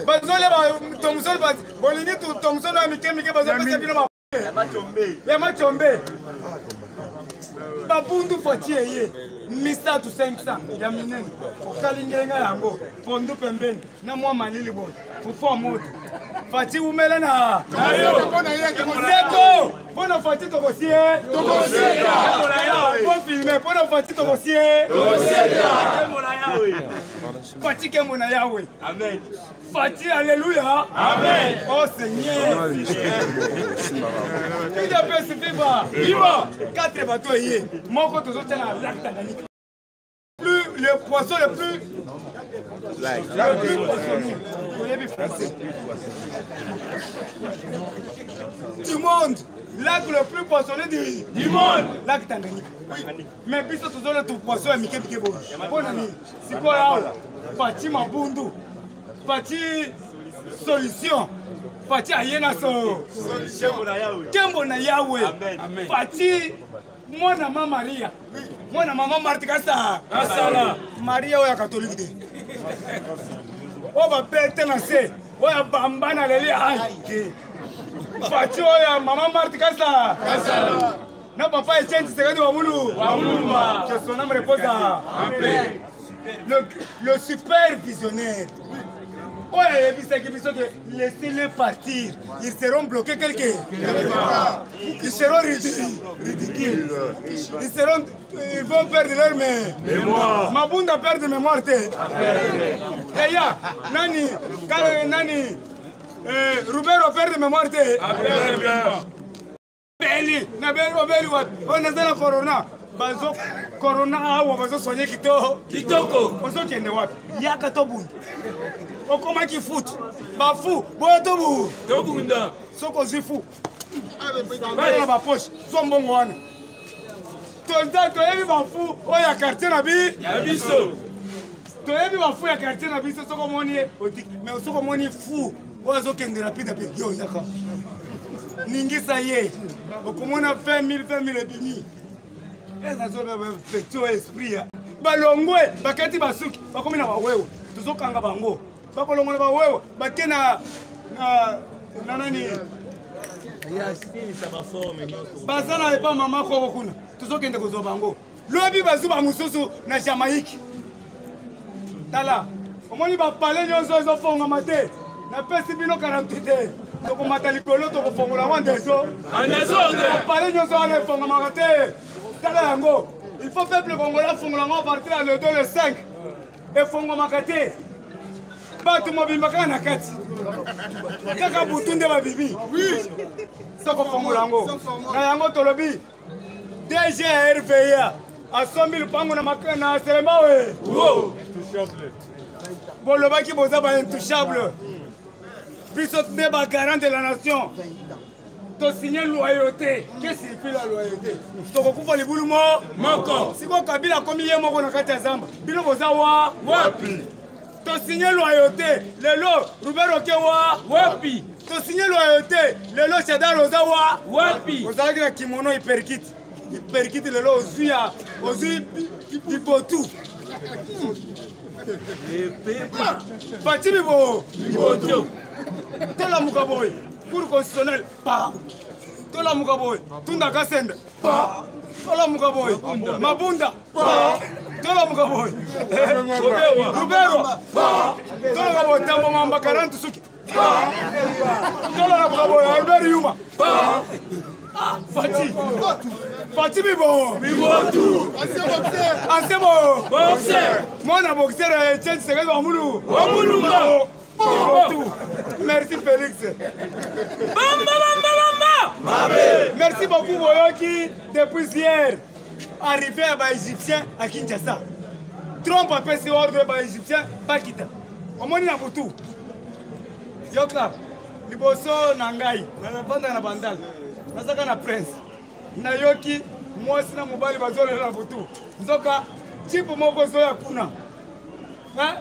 bazole Thomson bolingi Thomson na mikemike bazopesa bino ya machombe babundu fati ye misa tu 500 ya minene okalingenga yango pondu pembeni na mwa malili boy fufo moto fati umela na ndeko bona fati tokosie bon filme bona fati tokosie fati ke mona yawe amen fati alléluia amen oh Seigneur il y a pas viva viva 4 bateaux yé moko tozotia na lac Tanganyika plus le poisson le plus poissonneux du monde, lac le plus poissonneux du monde, lac Tanganyika. Mais puis tout le tout poisson est miké bon. Bon ami, c'est quoi là? Fati Mabundu, Fati solution, Fati Ayena solution. Kembo na Yahweh, Fati Mwana Mama Maria, Mwana Mama Martikasa, Maria oya catholique. On va péter na se, oya bambana leli aïe. Fati oya Mama Martikasa, na papa Etienne Tshisekedi Wamuluma, que son âme repose à le super visionnaire. Oh, laissez-les partir. Ils seront bloqués quelque part. Ils seront ridicules. Ils vont perdre leur mémoire. Mabunda perd mémoire. Eya, Nani, Rubero perd mémoire. Beli, on est dans la corona. Bazo corona awa bazo soigner kitoko bazo kende wapi yaka tobu okoma ki foot bafu botobu tobunda soko zifu bana ba poche zombongo wana to yebi bafu oya quartier na bi ya biso to yebi bafu ya quartier na biso soko moni mais soko moni fu bazo kende rapide pe yo yaka ningisa ye okomona 20 000 bini. Petit esprit balongwe bakati basuki bakomi na bawewe tuzokanga bango bakolongola bawewe bakena na nani bazana epa mama ko kuna tuzokende kozo bango lobi bazuba mususu na Jamaïque tala omoni ba pale nyonso zo fonga mate na pesi bino 48 toko matalikolo toko fongola wandezo pale nyonso ale fonga mate. Il faut faire le Congolais fongolango à partir à le 2 le 5 et fongo makate batu mobimaka na kati kaka butunde ba bibi oui soko fongolango na yango tolobi DGRVA a 100 000 pango na makana selema we intouchable bolobaki boza ba intouchable biso te ba garant de la nation. To signer loyauté. Qu'est-ce que signifie la loyauté? To kokufa libulu moko. Siko Kabila komi ye moko na kati ya zamba. Bino boza wapi? To signer loyauté. Lelo Rubero ke wapi? To signer loyauté. Lelo Chadar oza wapi? Oza na kimono hyperkit. Hyperkit lelo ozuya bibotu. Fati bibotu. Tola mukaboy. Cour constitutionnelle, pas. Tola Mugaboy, Tunda Kassende, pas. Tola Mugaboy, Mabunda, pas. Tola Mugaboy, Rubero, pas. Tola Mugaboy, Tambo Mamba 40 Suki, pas. Tola Mugaboy, Albert Yuma, pas. Fati Bibo, Ancien boxeur, mon boxeur est Etienne Tshisekedi Wamuluma. Merci Félix. Merci beaucoup Boyoki depuis hier. Arrivé à l'Égyptien à Kinshasa. Trump a fait ses ordres à l'Égyptien, pas quitter. Au moins il y a pour tout. Yokla, Liboso Nangai, na bandal. Nasaka na prince. Na Yoki, moi sina mobali bazole na pour Nzoka, type moko zoya kuna. Hein?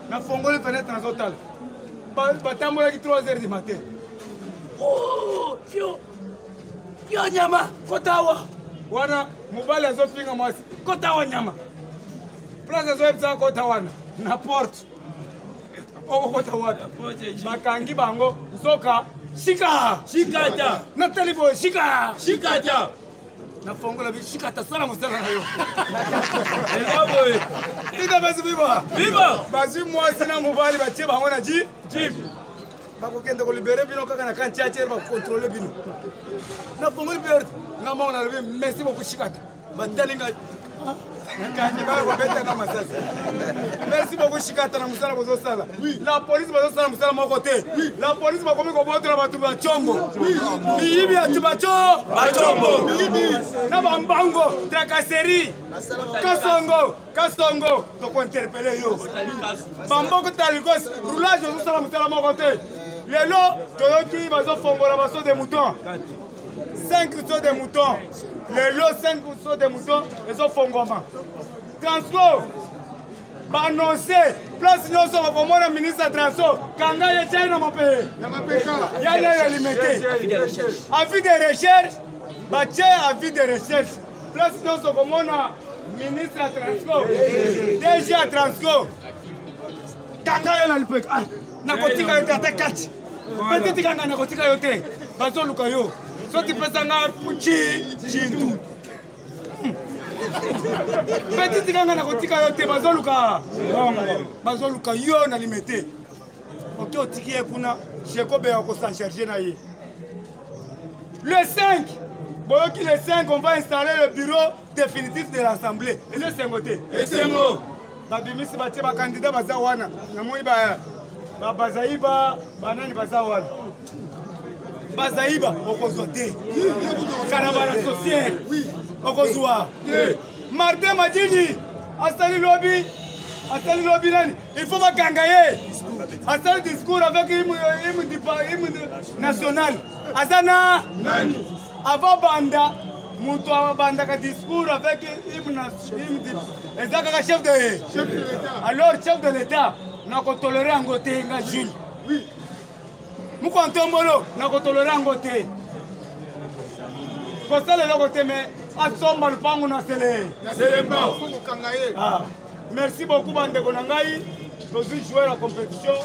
Na fongole fenêtre na total. Batambola qui 3h du matin. Oh, yo nyama, kotawa. Wana mobali azofinga mwasi. Kotawa nyama. Place azoepsa kotawana na porte. okokota wapi bakangi bango zoka shika shikata natali boy shika shikata nafongola bi shikata sala mosala na yo boy ida basi viva viva basi mwasi na mobali batie bango na ji jip bakokende ko libérer bino kaka na kanti atier ba contrôler bino nafongola bi na mona na bi merci beaucoup shikata batalinga merci beaucoup Chikata na musala bozo sala. La police bozo sala musala mon côté. La police va comme ko botra batu ba chombo. Bibi atu ba chombo. Na bambango tracasserie. Kasongo to ko interpeller yo. Bambango talikos roulage bozo sala musala mon côté. Lelo toyoki bazo fongola baso de mouton. 5 sauts de moutons. Les lots 5 sauts de moutons, ils ont fongoma. Transport, annoncé, place nous sommes pour moi, le ministre de Transport. Quand il y a un mon pays, il y a limité. Avis de recherche, avis de recherche. Place nous sommes pour moi, ministre de Transport. DG Transport. Quand il y a limité, nakotika yote atakati. Peut-être quand nakotika yote, bazo lukayo. So tu peux s'en aller chintu. Petit tiganga na kotika yote bazoluka yo na limité. Ok otikie kuna Jacob ya ko s'en charger na ye. Le 5, boyoki le 5 on va installer le bureau définitif de l'assemblée. Et le 5 côté. Et c'est mot. Ba bimisi ba tiba candidat bazawana. Na moi ba bazaiba banani bazawana. Bazaïba, Okozote, Caravana Sociale, Okozoa, Martin Madini, Astali Lobby, il faut pas gangayer. Astali discours avec l'hymne national. Azana, avant Banda, Mouto Banda ka discours avec l'hymne national. Chef de l'État. Alors, chef de l'État, n'a pas toléré un côté, un Jules. Moukontombolo, n'a pas toléré un côté. Pour ça, le côté, mais à son mal, pas mon accéléré. Merci beaucoup, Bande Konangaï. Je suis joué la compétition.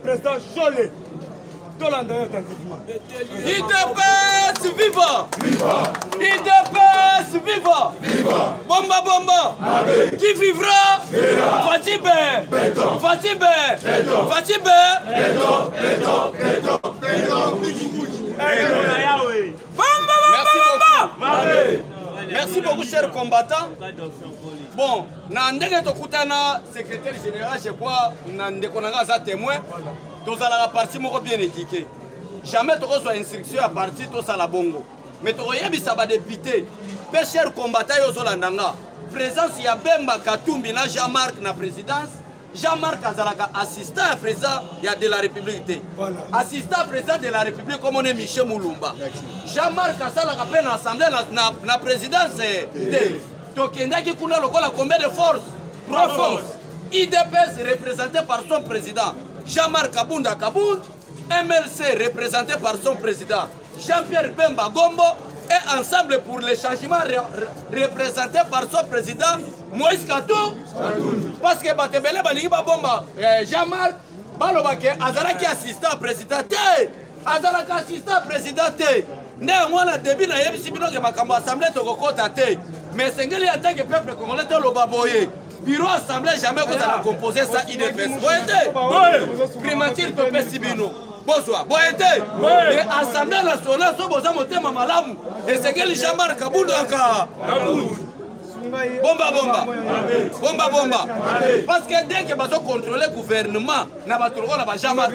Président Cholet. IDPS viva! IDPS viva! Bomba! Qui vivra? Fatibé! Merci beaucoup, chers combattants. Bon, Nandege Tokutana, secrétaire général, je crois, Nandekonanga za témoin. Tous à la partie bien éduquée. Jamais tu reçois instruction à partir de la bongo. Mais tu as des députés. Mes chers combattants, présence il y a Bemba Katumbi, Jean-Marc na présidence. Jean-Marc Azalaka, assistant à président de la République. Assistant président de la République, comme on est Michel Moulumba. Jean-Marc Azalaka, peine l'Assemblée, la présidence. Donc, il y a combien de forces? 3 forces. IDPS représenté par son président. Jean-Marc Kabunda Kabound, MLC représenté par son président Jean-Pierre Bemba Gombo et Ensemble pour les changements représenté par son président Moïse Katou. Parce que Batebele Baliba Bomba, Jean-Marc Balobake, Azaraki assistant président, Azaraki assistant président, néanmoins le début n'a pas été que ma assemblée de Kokota, mais c'est que en tant que peuple congolais, le baboye. Bureau assemblée jamais vous allez composer ça IDPS. Boyete, primature topé Sibino. Bonsoir. Boyete, l'Assemblée nationale sont besoin de thème malamu. Et c'est que les Jean-Marc Kabound encore. Bomba. Parce que dès que vous contrôlez le gouvernement, n'a pas trop la Jean-Marc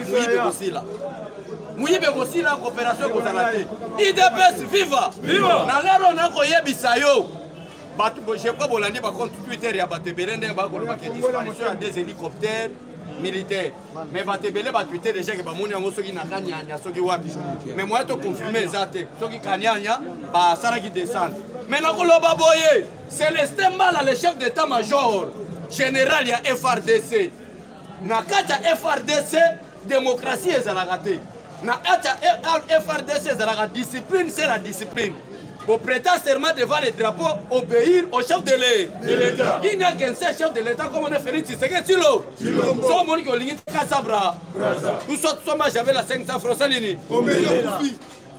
aussi là. Mouyibe aussi la coopération que vous avez. IDPS viva. Dans l'air on a koye bisayo. Je crois que par contre Twitter il y a des hélicoptères militaires. Mais Batebele va Twitter déjà que Bamoni a mosso qui n'a pas wapi. Mais moi je confirme ça ceux qui kanyanya ba sara qui descend. Maintenant que le baboye, Célestin Mala le chef d'état-major général il y a FRDC. Na kata FRDC démocratie est la raté. Na kata FRDC c'est la discipline, c'est la discipline. Pour prêter serment devant les drapeaux, obéir au chef de l'État. Il n'y a qu'un seul chef de l'État comme on est Félix Tshisekedi Tshilombo. Sans mon collègue Kassabra. Nous sommes j'avais la 500 francs Salini.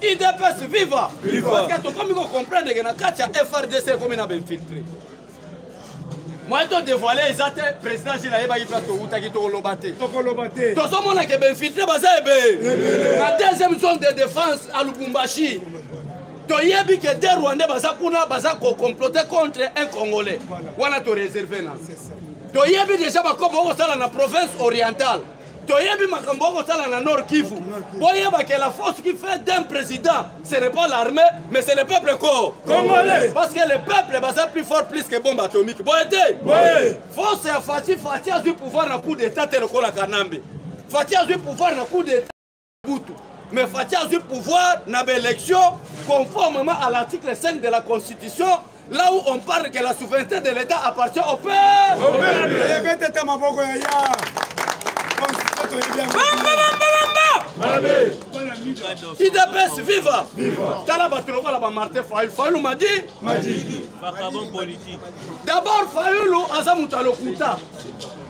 IDPS viva. Parce que comme vous comprenez que dans FRDC comme il a bien filtré. Moi, je dévoilé le président Gilles Aïba qui fait tout le lobaté. Tout le lobaté. Tout le monde qui est infiltré, la deuxième zone de défense à Lubumbashi. Tu as vu que des Rwandais ont comploté contre un Congolais. On a tout réservé. Tu as vu déjà dans la province orientale. Tu as vu dans le Nord Kivu. Tu as vu que la force qui fait d'un président, ce n'est pas l'armée, mais c'est le peuple congolais. Parce que le peuple est plus fort plus que bombe atomique. Force et Fati a du pouvoir dans le coup d'État, tel que la Kanambe. Fati a du pouvoir dans le coup d'État. Mais Fati a du pouvoir dans l'élection conformément à l'article 5 de la Constitution, là où on parle que la souveraineté de l'État appartient au peuple. IDPS viva. Tala batuloko la ba Martin Fayulu m'a dit. D'abord Fayulu azamuta lokuta.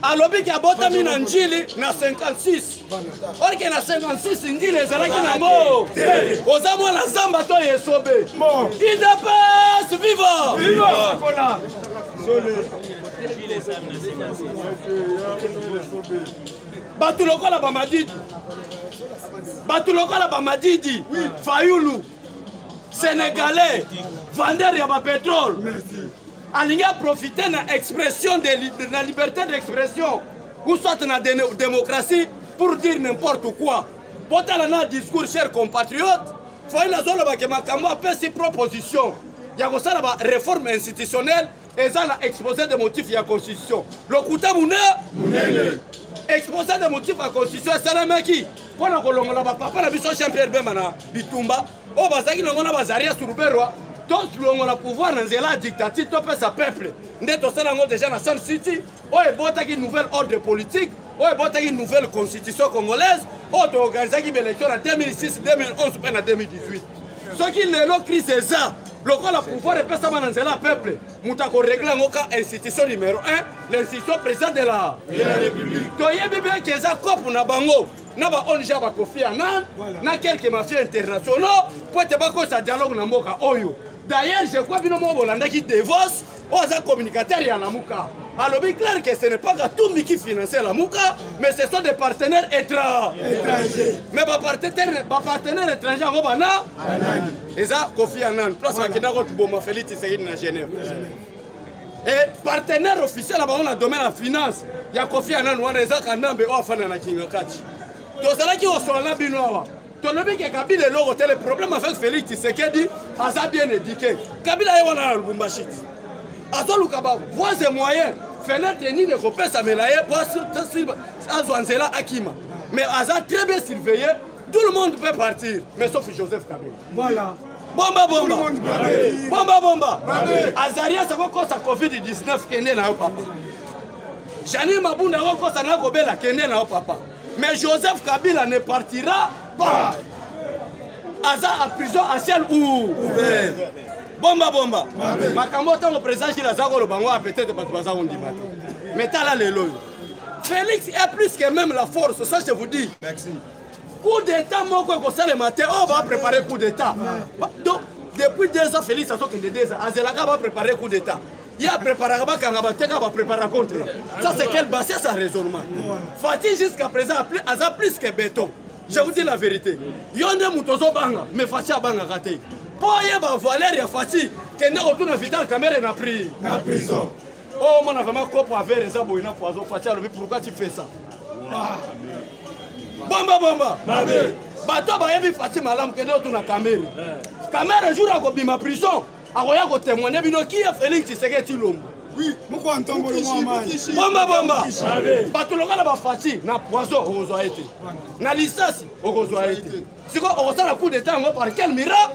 Alobi ki abota mina njili na 56. Or que na 56 njili ezalaki na mo. Ozamo la zamba to yesobe. IDPS viva. Viva. Batuloko la ba Madidi. Batuloko la ba Madidi. Fayulu. Sénégalais. Vendeur ya ba pétrole. Il a profité de l'expression de la liberté d'expression ou soit dans la démocratie pour dire n'importe quoi. Pour un discours, chers compatriotes, il faut que ces propositions. Il y a une réforme institutionnelle et ça a exposé des motifs de la Constitution. Le Kouta Moune, exposé des motifs de la Constitution, c'est un mec qui, quand on a papa, la mission Jean-Pierre Bemana, Bitumba, on va dire qu'on a Bazaria sur le Bérois. Donc, on a le pouvoir dans la dictature, tout le peuple. Nous sommes déjà dans Sun City, on a une nouvelle ordre politique, on a une nouvelle constitution congolaise, on a organisé une élection en 2006, 2011 et en 2018. Ce qui est la crise, c'est ça. Le pouvoir est pas dans le peuple. Nous avons réglé l'institution numéro 1, l'institution présidente de la République. Donc, il y a bien que ça coupe na bango. Na ba ONG ba Kofi Annan, na quelques mafieux internationaux, pour te ba ko sa dialogue na mboka oyo. D'ailleurs, je crois que nous avons qui divorce aux communicateurs et à la Mouka. Alors, bien clair que ce n'est pas tout qui finance la Mouka, mais ce sont des partenaires étrangers. Mais les partenaires étrangers, on va et ça, Kofi Annan, place à Kina Rotuboma, Félix Tshisekedi à Genève. Et partenaire officiel, on a domaine la finance. Il y a Kofi Annan, on a des Kanambe, on a fait un Kingakachi. Donc, c'est là qu'ils ont sur la binoa. Kabila le problème avec Félix Tshisekedi, a bien éduqué. Kabila est à Lubumbashi. Azolukaba, voies et moyens, fenêtre ni ne repère sa mélaye pour Azwanzela Akima. Mais Aza très bien surveillé, tout le monde peut partir, mais sauf Joseph Kabila. Voilà. Bomba. Bomba. Azaria, ça va cause à Covid-19 qui est né là, papa. Jani Mabunda va cause à Nagobela qui est né là, papa. Mais Joseph Kabila ne partira pas. Aza en prison à ciel ouvert. Bomba. Makamota le président Gilles Azago le bango a peut-être pas de on dit. Mais t'as là les lois. Félix est plus que même la force, ça je vous dis. Merci. Coup d'état, moi quand ça le matin, on va préparer coup d'état. Donc depuis 2 ans Félix a sorti de 2 ans. Azelaga va préparer coup d'état. Il y a préparé Kangaba va préparer contre. Ça c'est quel bassin ça raisonnement. Fatih jusqu'à présent a plus que béton. Je vous dis la vérité. Yonde Moutozo Banga, mais Fatih a Banga raté. Pour y avoir Valérie Fatih, qui est autour de Vital Caméra n'a pris. La prison. Oh, mon vraiment copain avec les abonnés poison. Fatih, pourquoi tu fais ça? Bomba. Bato bayebi Fatih Malam qui est autour de la caméra. Caméra jour à Gobi ma prison. Aroya ko témoigner bino qui a Félix Tshisekedi Tshilombo. Oui, pourquoi entendre le mot Bomba. Bato lokala ba Fatih na poison okozwa été. Na licence okozwa été. C'est quoi on la coup d'état par quel miracle?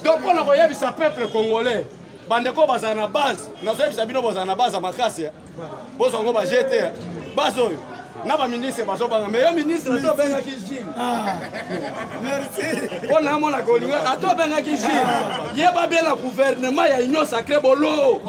Donc on a voyé ce peuple congolais. Bandeko baza na base, na so bino baza na base à Makasi. Bozongo ba jeter. Bazo. na baministre bazobanga meilleur ministre atobengaki Gilles. Merci. On a mon agolinga atobengaki Gilles. Yeba bien la gouvernement ya union sacrée bolo.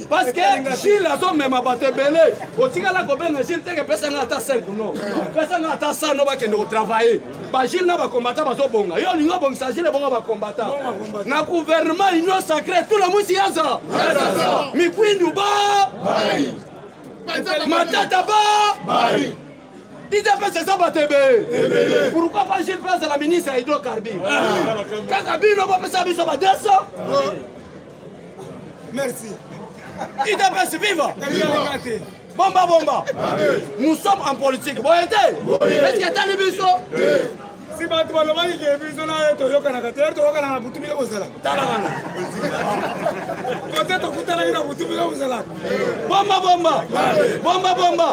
Parce que Gilles a même abattu belé. Au tigala kobenga Gilles teke pesa ngata 5 non. Pesa ngata 100 no ba kende travailler. Ba Gilles na ba combattant bazobonga. Yo linga bongisa Gilles bonga ba combattant. Na gouvernement union sacrée tout le monde s'y yaza. Mi kwindu ba. Matata ba. Il a fait ça, Batebe. Pourquoi pas Gilles place à la ministre à hydrocarbures? Kakabino va faire ça, il va descendre. Merci. Il a fait vivre. Bomba, bomba. Nous sommes en politique. Vous êtes? Est-ce qu'il y a tant de bisous? Si tu as dit que tu as dit que tu as dit que tu as dit que tu as dit que bomba, bomba. Bomba, bomba.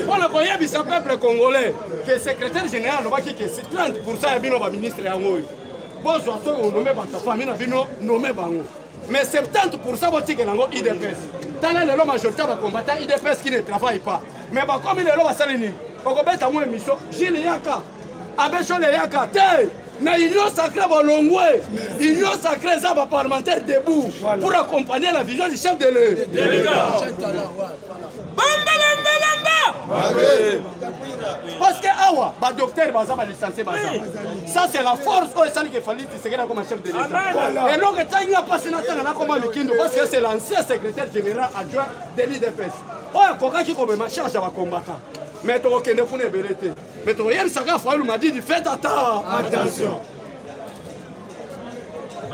On a connu le peuple congolais que le secrétaire général n'a dit que c'est 30% de ministre. Bon, je suis nommé par ta famille, nommé par nous. Mais 70% de l'IDPS. Dans la majorité des combattants, IDPS qui ne travaillent pas. Mais comme il est là, ça n'est pas une émission. Gilles Yaka. Abecho le Yaka. Na union sacrée Bolongwe, union sacrée Zaba parlementaire debout pour accompagner la vision du chef de l'État. Parce que awa, ba docteur baza ba licencié baza. Ça c'est la force où ça qu'il fallait se faire comme chef de l'État. Et donc ça il n'y a pas sénateur là comme Mikindo parce que c'est l'ancien secrétaire général adjoint de l'IDPS. Oh koka qui comme charge à combattant. Mais tu reconnais pour ne belete. Mais tu regardes ça quand Faoulou m'a dit faites attention.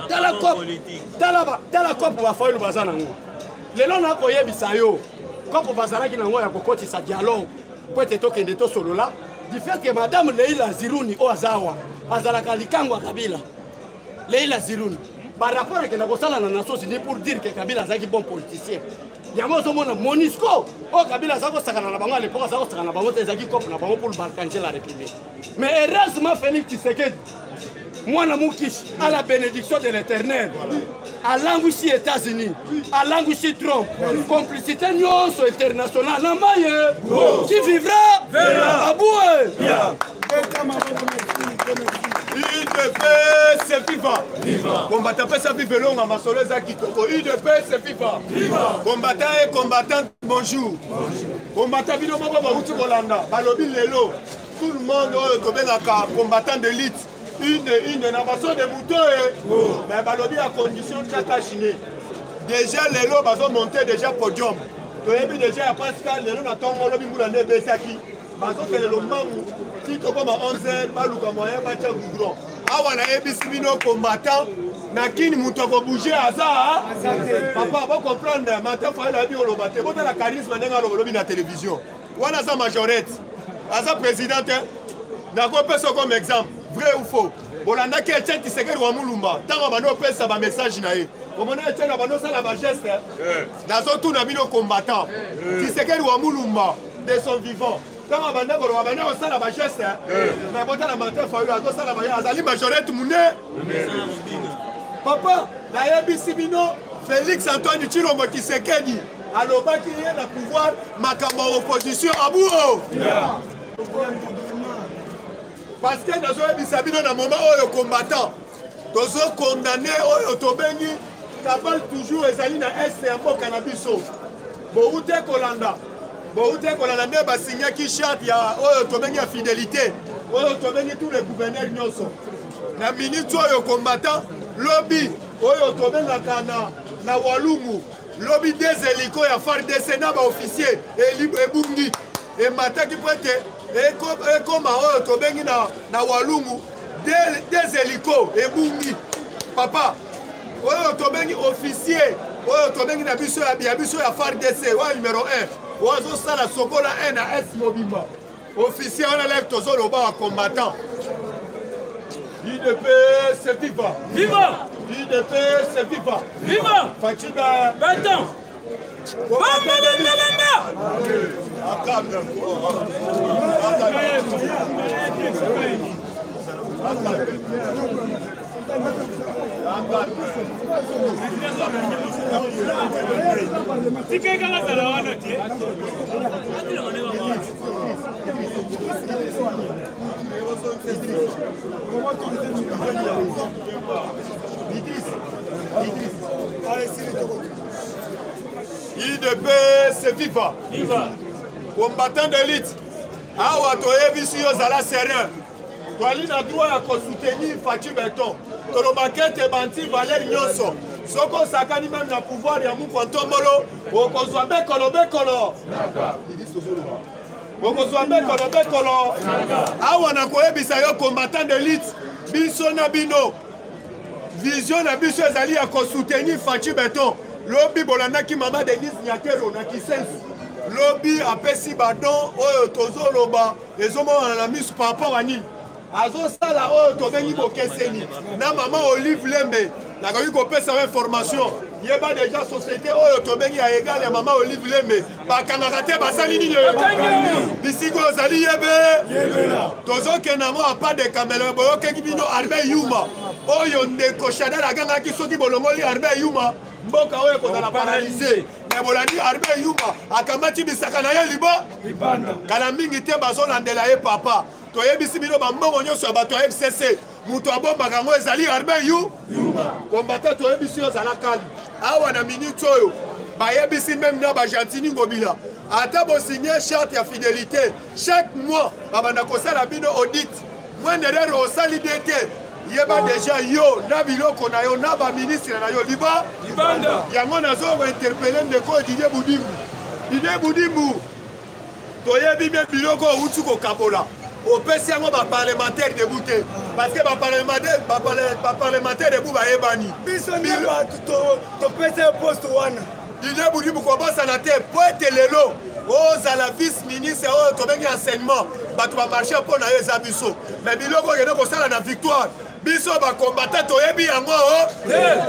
Dans la COP va Faoulou bazana ngo. Les gens na koyebisa yo. COP bazana ki nango ya kokoti sa dialogue. Pour être tokende to solo là. Du fait que madame Leila Ziruni o azawa azalaka likangwa Kabila. Leila Ziruni. Par rapport à ce que nous avons dans la Nations Unies pour dire que Kabila est un bon politicien. Il y a un Monisco. Oh, Kabila est un bon à l'époque, il un bon pour le balkaniser la République. Mais heureusement, Félix Tshisekedi, moi, à la bénédiction de l'Éternel, à l'anguissi États-Unis, à l'anguissi Trump, complicité internationale, qui vivra, verra. UDPS c'est viva. Combattant ça vive long à Masoleza Kitoko. UDPS c'est viva. Combattant et combattant bonjour. Combattant bino moko ba uti Bolanda. Balobi lelo. Tout le monde est combattant d'élite. Une innovation de moutons. Mais balobi à condition de chiner. Déjà lelo bazo monter déjà podium. Tu as vu déjà Pascal lelo na tongo lobi mula ne besaki. Bazo que le mangu. Si tu comme à 11h, baluka moyen ba tia goudron. Awa na ebisi bino combattant na kini muto ko bouger aza. Papa va comprendre matin fa la bi olobate. Ko la charisme ndenga lobi na télévision. Wana za majorette. Aza présidente na ko peso comme exemple. Vrai ou faux? Bolanda ki Etienne Tshisekedi wa Mulumba. Tango bano pesa ba message na ye. Komona Etienne bano sala ba geste. Nazo tout na bino combattant. Tshisekedi wa Mulumba de son vivant. Quand on va au salon à geste, mais bon, la matin, il faut aller au salon à Azali majorette Mouné. Papa, la Ebisibino, Félix Antoine Tshilombo Tshisekedi, à l'Oba qui est le pouvoir, Makamba opposition à Bouro. Parce que dans le Ebisabino, dans le moment où le combattant, nous sommes condamnés au Tobeni, Kabal toujours Ezali na Est et Ambo Cannabiso. Boute Kolanda. Bon, vous savez qu'on a signé qui charte, il y a la fidélité, tous les gouverneurs nyonso. La ministre est combattant, lobby, na Walungu, lobby des hélicos, il y a faire des sénats officiers, et Bungi, et Mata qui peut être, et comme na Walungu, des hélicos, et Bungi. Papa, officier, na biso ya FARDC, numéro 1. Oiseau ça la Sokola NAS Mobimba. Officier on élève toujours le bas combattant. IDPS c'est viva. Viva. IDPS c'est viva. Viva. Fatiba. 20 ans. Bamba. IDPS viva. Combattant d'élite. Awa toyebi si yozala serein. Toali na droit ya soutenir Fatou Beton. Tolobakete banti Valer Nyonso. Soko sakani même na pouvoir ya Mukontomolo. Okozwa bekolo bekolo. Okozwa bekolo bekolo. Awa na koyebisa yo combattant d'élite. Biso na bino. Vision na biso ezali ya soutenir Fatou Beton. Lobi bolandaki mama Denise Nyakero na kisensu. Lobi apesi badon oyo tozoloba ezomona na misu par rapport à nini. Azosala oyo tobengi bokeseni na mama Olive Lembe nakoki kopesa information yeba déjà société oyo tobengi ya égal ya mama Olive Lembe bakangaka te basali nini bisiko ozali yebe tozokenda mo apa de kamela boyokeki bino Arbe Yuma oyo ndeko Chanel agangaki soki bolongoli Arbe Yuma mboka oyo kozala paralysé na bolandi Arbe Yuma akamati bisaka na ye libanda kala mingi te bazolandela ye papa toyebisi bino bambongo nyonso ya bato ya FCC mutu abombaka yango ezali Arbe Yuma kombata toyebisi yo zala kalme awa na minute oyo bayebisi même na bajantini ngobila ata bosigné charte ya fidélité chaque mois babanda kosala bino audit mwenderere osali dete yeba déjà yo na biloko na yo na baministre na yo libanda yango nazo interpeller ndeko Didier Boudimbu toyebi bien biloko outu kokabola opesi yango baparlementaire debute parce que baparlementaire debu bayebani biso nyeba topesa poste wana Didier Boudimbu kobosana te po ete lelo ozala vice ministre oyo tobengi enseignement bato bamarché mpo na yo eza biso mais biloko okende kosala na victoire biso bakombata toyebi yango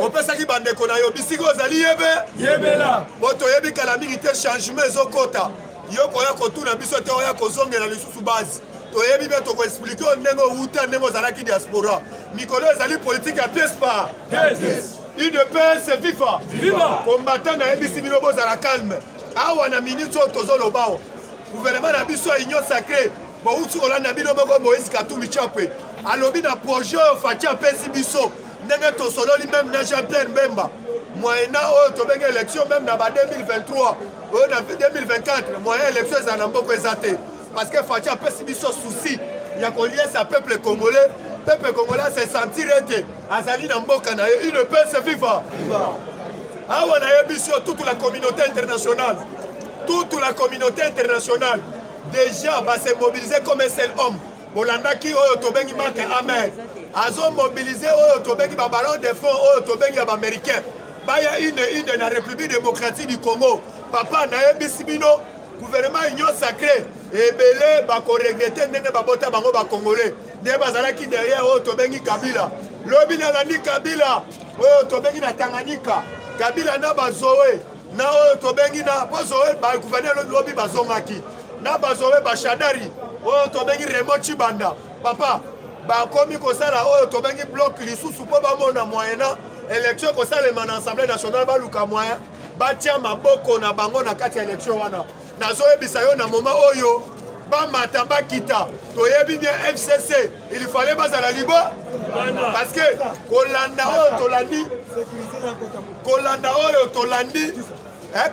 opesaki bandeko na yo bisiki ozali yebela po toyebi kala mingi te changement ezokota yo koya kotuna biso te oya kozongela lisusu base toyebi mpe tokoexplike oyo ndenge outa ndenge ozalaki diaspora mikolo ezali politike ya pièce par UDPS viva combattant nayebisi bino bozala calme awa na minute oyo tozoloba o gouvernement na biso ya union sacré bouti kolanda bino moko Moïse Katumbi Chapwe alobi na projet oyo Fatou apesi biso ndenge tosololi même na Jean-Pierre Mbemba moyena oyo tobengi élection même na ba 2023 oyo na 2024 moyen élection eza na mboko eza te parce que Fatou apesi biso souci ya koliesa peuple congolais se sentir ete azali na mboka na ye UDPS viva awa nayebi biso toute la communauté internationale déjà va se mobiliser comme un seul homme bolandaki oyo tobengi Mark Amer azo mobiliser oyo tobengi ba ballon de fond oyo tobengi ya baaméricain baya une na République démocratique du Congo papa nayebisi bino gouvernement union sacré ebele bakoregrete ndenge babota bango bakongolais nde bazalaki derrière oyo tobengi Kabila lobi nalandi Kabila oyo tobengi na Tanganyika Kabila na bazoe na oyo tobengi na bazoe bagouverneur lobi bazongaki na bazoe bashadari oyo tobengi Raymond Chibanda papa bakomi kosala oyo tobengi bloc lisusu mpo bamona moyena élection kosalema na assemblée nationale baluka moyen batia maboko na bango na kati ya élection wana nazoyebisa yo na moma oyo bamata bakita toyebi bien FCC il fallait bazala libo parce que kolanda oyo tolandi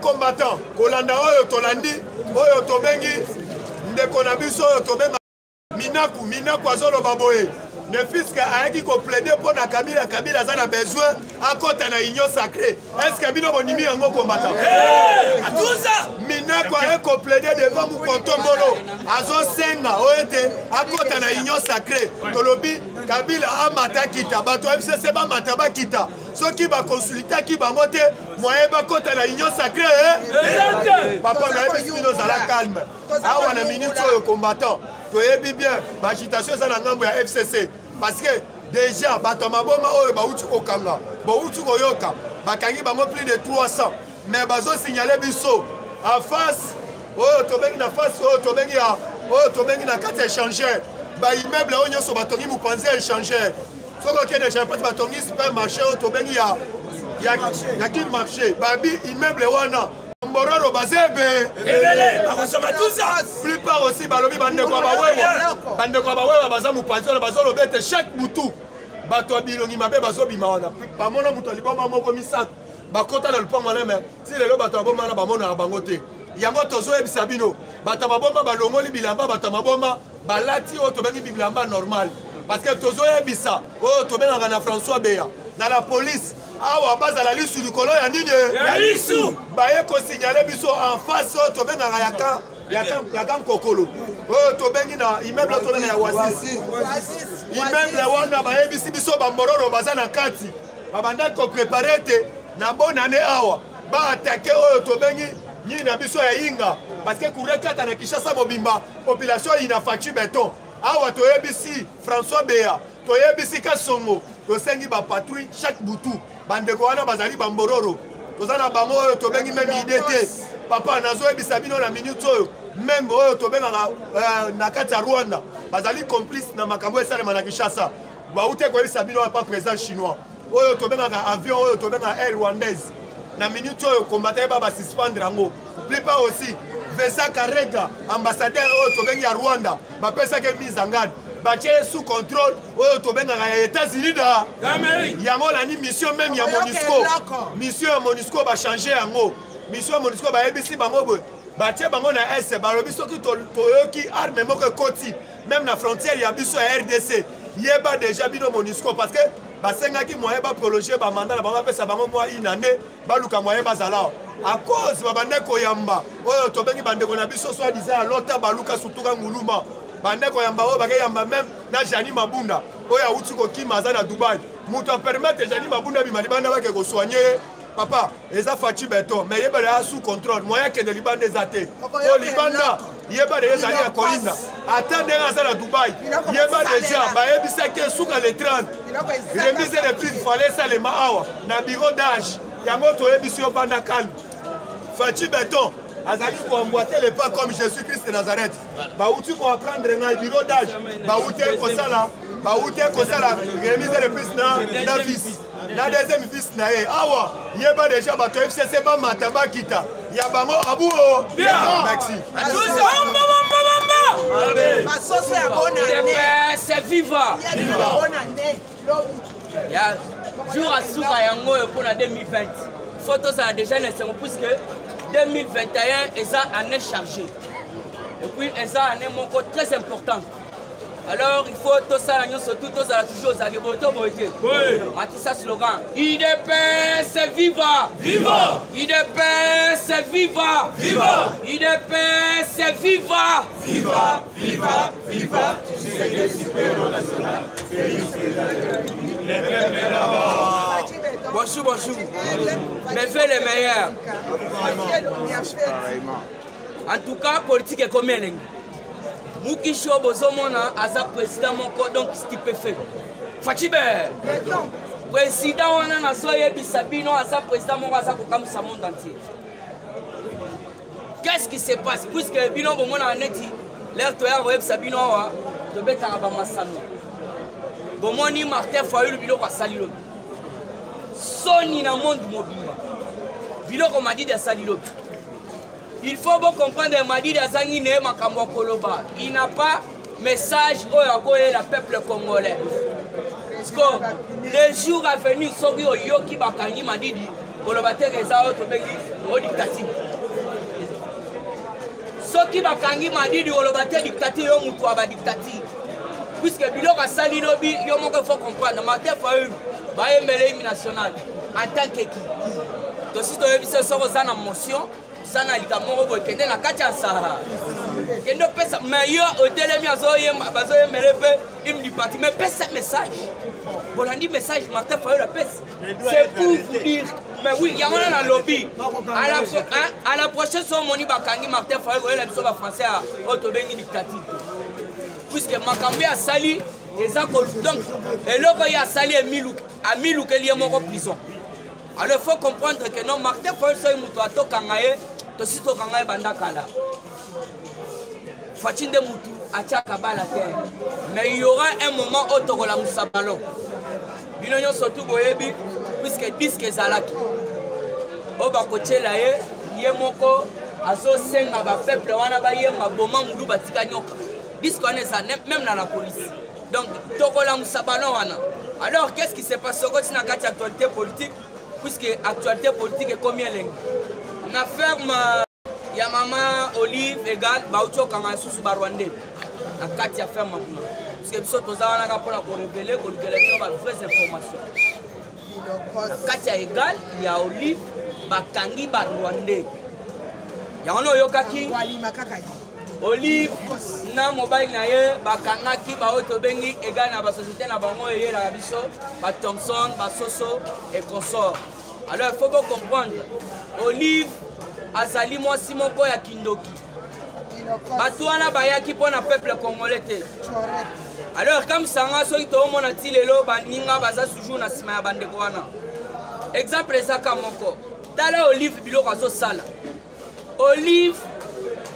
combattant kolanda oyo tolandi oyo tobengi ndeko na biso oyo tobenga minaku azoloba boye ne fiske ayaki koplaide mpo na Kabila aza na besoin akota na union sacré est-ce que bino bonimi yango combattant minaku aye koplaide devant Mukontomolo azosenga oyo ete akota na union sacré tolobi Kabila amata kita bato FCC bamata bakita soki bakonsultaki bango te moyen bakota na union sacré papa nayebisi bino zala calme awa na minute oyo combattant toyebi bien bagitation eza na ngambo ya FCC parce que déjà bato maboma oyo bauti kokanga bauti koyoka bakangi bango plus de 300 mais bazosignale biso en face oyo tobengi na face oyo tobengi na kati échangeur baimmeuble oyo nyonso batongi mopanzi ya échangeur soki okende japati batongi supermarché oyo tobengi yaki marché babi immeuble wana Mbororo bazebe plupart aussi balobi bandeko bawewa baza mopanzi bazolobete chaque mutu bato ya bilongi mabe bazobima wana bamona moto ya liboma moko misato bakota na lupango wana me si lelo bato ya boma wana bamonaka bango te yango tozoyebisa bino bato ya maboma balongoli bilamba bato ya maboma balati oyo tobengi bilamba normal parce que tozoyebisa oyo tobengaka na François Beya na la police awa bazala lisu likolo ya nini baye kosignale biso en face oyo tobengaka yaka nkokolo oyo tobengi na immeuble tobenga ya wasisi immeuble wana bayebisi biso bambororo baza na kati babanda koprepare te na bonane awa baatake oyo tobengi nini na biso ya yinga parce que kurekata na Kinshasa mobimba population ina faci beton awa toyebisi François Beya toyebisi Kasongo tosengi bapatrouille chaque butu bandeko wana bazali bambororo toza na bango oyo tobengi meme ide te papa nazoyebisa bino na minute oyo meme oyo tobengaka na kati ya Rwanda bazali complice na makambo esalema na Kinshasa baute koyebisa bino pa président chinois oyo tobengaka avion oyo tobengaka air rwandaise na minute oyo combattant ba basuspendre yango plupart aussi Vesa Karega ambassadeur oyo tobengi ya Rwanda bapesaki mise en garde batie sous contrôle oyo tobengaka ya États-Unis da yango lani mission même ya MONUSCO mission ya MONUSCO bachange yango mission ya MONUSCO bayebisi bango boye batie bango na est balobi soki toyoki arme moko ekoti même na frontière ya biso ya RDC yeba déjà bino MONUSCO parce que basengaki moyen baprolonger bamanda na bango bapesa bango mwa inane baluka moyen bazala à cause babande koyamba oyo tobengi bandeko na biso soit disant lota baluka sutuka nguluma bande koyamba oyo bakeyamba même na Jani Mabunda oyo awuti kokima aza na Dubai moto apermettre Jani Mabunda bima libanda bake kosoigner papa eza faci beton mais yeba ya sous contrôle moyen kende libanda eza te o libanda yeba de ezali ya kolinda attendre aza na Dubai yeba déjà bayebisaki suka le 30 remise de prix fallait salema awa na bureau d'âge yango toyebisi yo banda calme faci beton azali koemboîter le pas comme Jésus-Christ de Nazareth bauti koapprendre na bureau d'âge baute kosala remise de prix na fils na deuxième fils na ye awa yeba déjà bato FCC bamata bakita ya bango abuo merci c'est viva ya jour à suka yango pour la 2020 photo ça a déjà laissé puisque 2021 est ça année chargée et puis est ça année moko très important. Alors il faut tout ça surtout tout ça toujours aux agriculteurs boyé. Matissa slogan IDPS c'est viva viva IDPS c'est viva viva IDPS c'est viva viva viva viva Bonjour mais fais les meilleurs. En tout cas politique est comme elle. Mukisho bozomona aza président moko donc stupéfait. Fachibe. Président wana na soye bisabino aza président moko aza kokamisa monde entier. Qu'est-ce qui se passe puisque bino bomona neti l'air toya web sabino wa to beta ba masano. Bomoni Martin Fayulu bilo kwa salilo. Soni na monde mobile. Bilo ko madi de salilo. Il faut bien comprendre que il n'a pas message au la peuple congolais. Parce que les jours à venir, Yoki Bakangi m'a dit au dictature. Ce qui Bakangi m'a dit au dictature, dictature. Puisque Bilok a sali lobby, il faut comprendre. Martin Fayulu, il national en tant qu'équipe. Donc si tu as vu ce soir, ça motion. Sana likamoko bokende na kati ya Sahara. Kendo pesa mais yo hôtel mi azoye bazoye melepe im du parti mais pesa message. Bolandi message Martin Fayulu la pesa. C'est pour vous dire mais oui, il y a un lobby. À la prochaine son moni bakangi Martin Fayulu la biso ba français à autobengi dictature. Puisque makambi a sali les accords donc et loko ya sali à Milou que lié moko prison. Alors il faut comprendre que non Martin Fayulu soy muto atokangaye to sito kangaye bandakala. Fatinde mutu achaka bala terre. Mais il y aura un moment où tokola musabalo. Binonyo surtout boyebi puisque disque ezalaki oyo bakotiela ye moko azosenga bapeuple wana bayemba boma mulu batika nyoka disque wana eza même na la police. Donc tokolamusa bano wana. Alors qu'est-ce qui s'est passé okoti na kati actualité politique, puisque actualité politique est combien lengi na ferme ya mama Olive égal bauti okanga susu barwande na kati ya ferme kuna, puisque biso toza wana ka mpona korevele kolukela ba vraies informations. Na kati ya égal ya Olive bakangi barwande yango oyokaki Olive na mobile na ye bakangaki baoyo tobengi égal na basociété na bango eyelaka biso ba Thompson basoso et consort. Alors il faut comprendre Olive azali mwasi moko ya kindoki bato wana bayaki mpona peuple congolais te. Alors comme sanga soki toomona ti lelo baninga baza toujours na nsima ya bandeko wana. Exemple ezaka moko tala Olive biloko azosala. Olive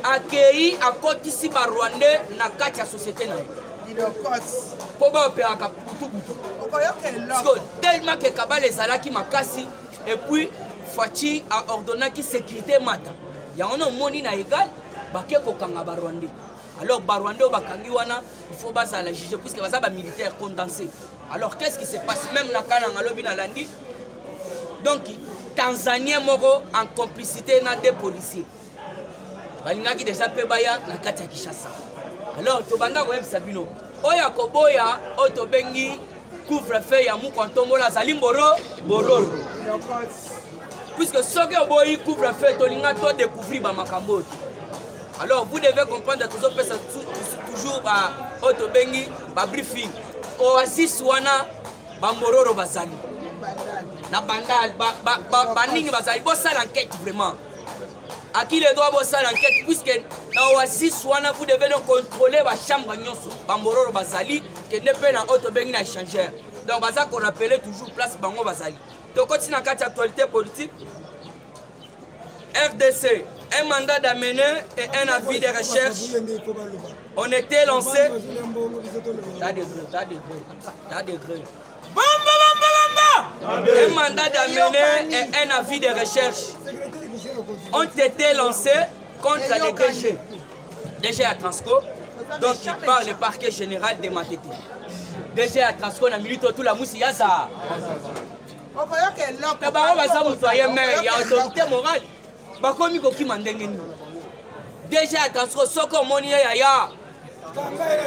akei akotisi barwande na kati ya société na ye po baopéraka butubutu tellement que kabale ezalaki makasi et puis Fachi a ordonnaki sécurité mata yango na omoni na égal bake kokanga barwande. Alors barwande oyo bakangi wana il faut bazala juge puisque baza bamilitaire condensé. Alors qu'est-ce qui se passe même na kana ngalobi na landi donc Tanzanien moko en complicité na des policiers balingaki déjà pe baya na kati ya Kinshasa. Alors tobanda koyebisa bino oyo akoboya oyo tobengi couvre-feu ya Mukontombola azali bororo puisque soki oboyi couvre-feu tolinga to découvrir bamakambo. Alors vous devez comprendre tozopesa toujours oyo tobengi babriefing oasis wana bambororo bazali na bandal baningi bazali bosala enquête vraiment. À qui les doit bosser l'enquête puisque dans Oasis wana vous devez donc contrôler la chambre nyonso bambororo bazali que ne peut na auto bengi na échangeur. Donc baza qu'on appelait toujours place bango bazali. Donc continue en quatre actualité politique. RDC, un mandat d'amener et un avis de recherche ont été lancés. T'as des greux. Un mandat d'amener et un avis de recherche ont été lancés contre les DG. DG à Transco, donc il parle le parquet général de Matete. DG à Transco, na milite tout la moussi yaza. Mais bah on va ça moussoyer mais il y a autorité morale. Bah comme il koki mandengeni. DG à Transco, soko moni ya.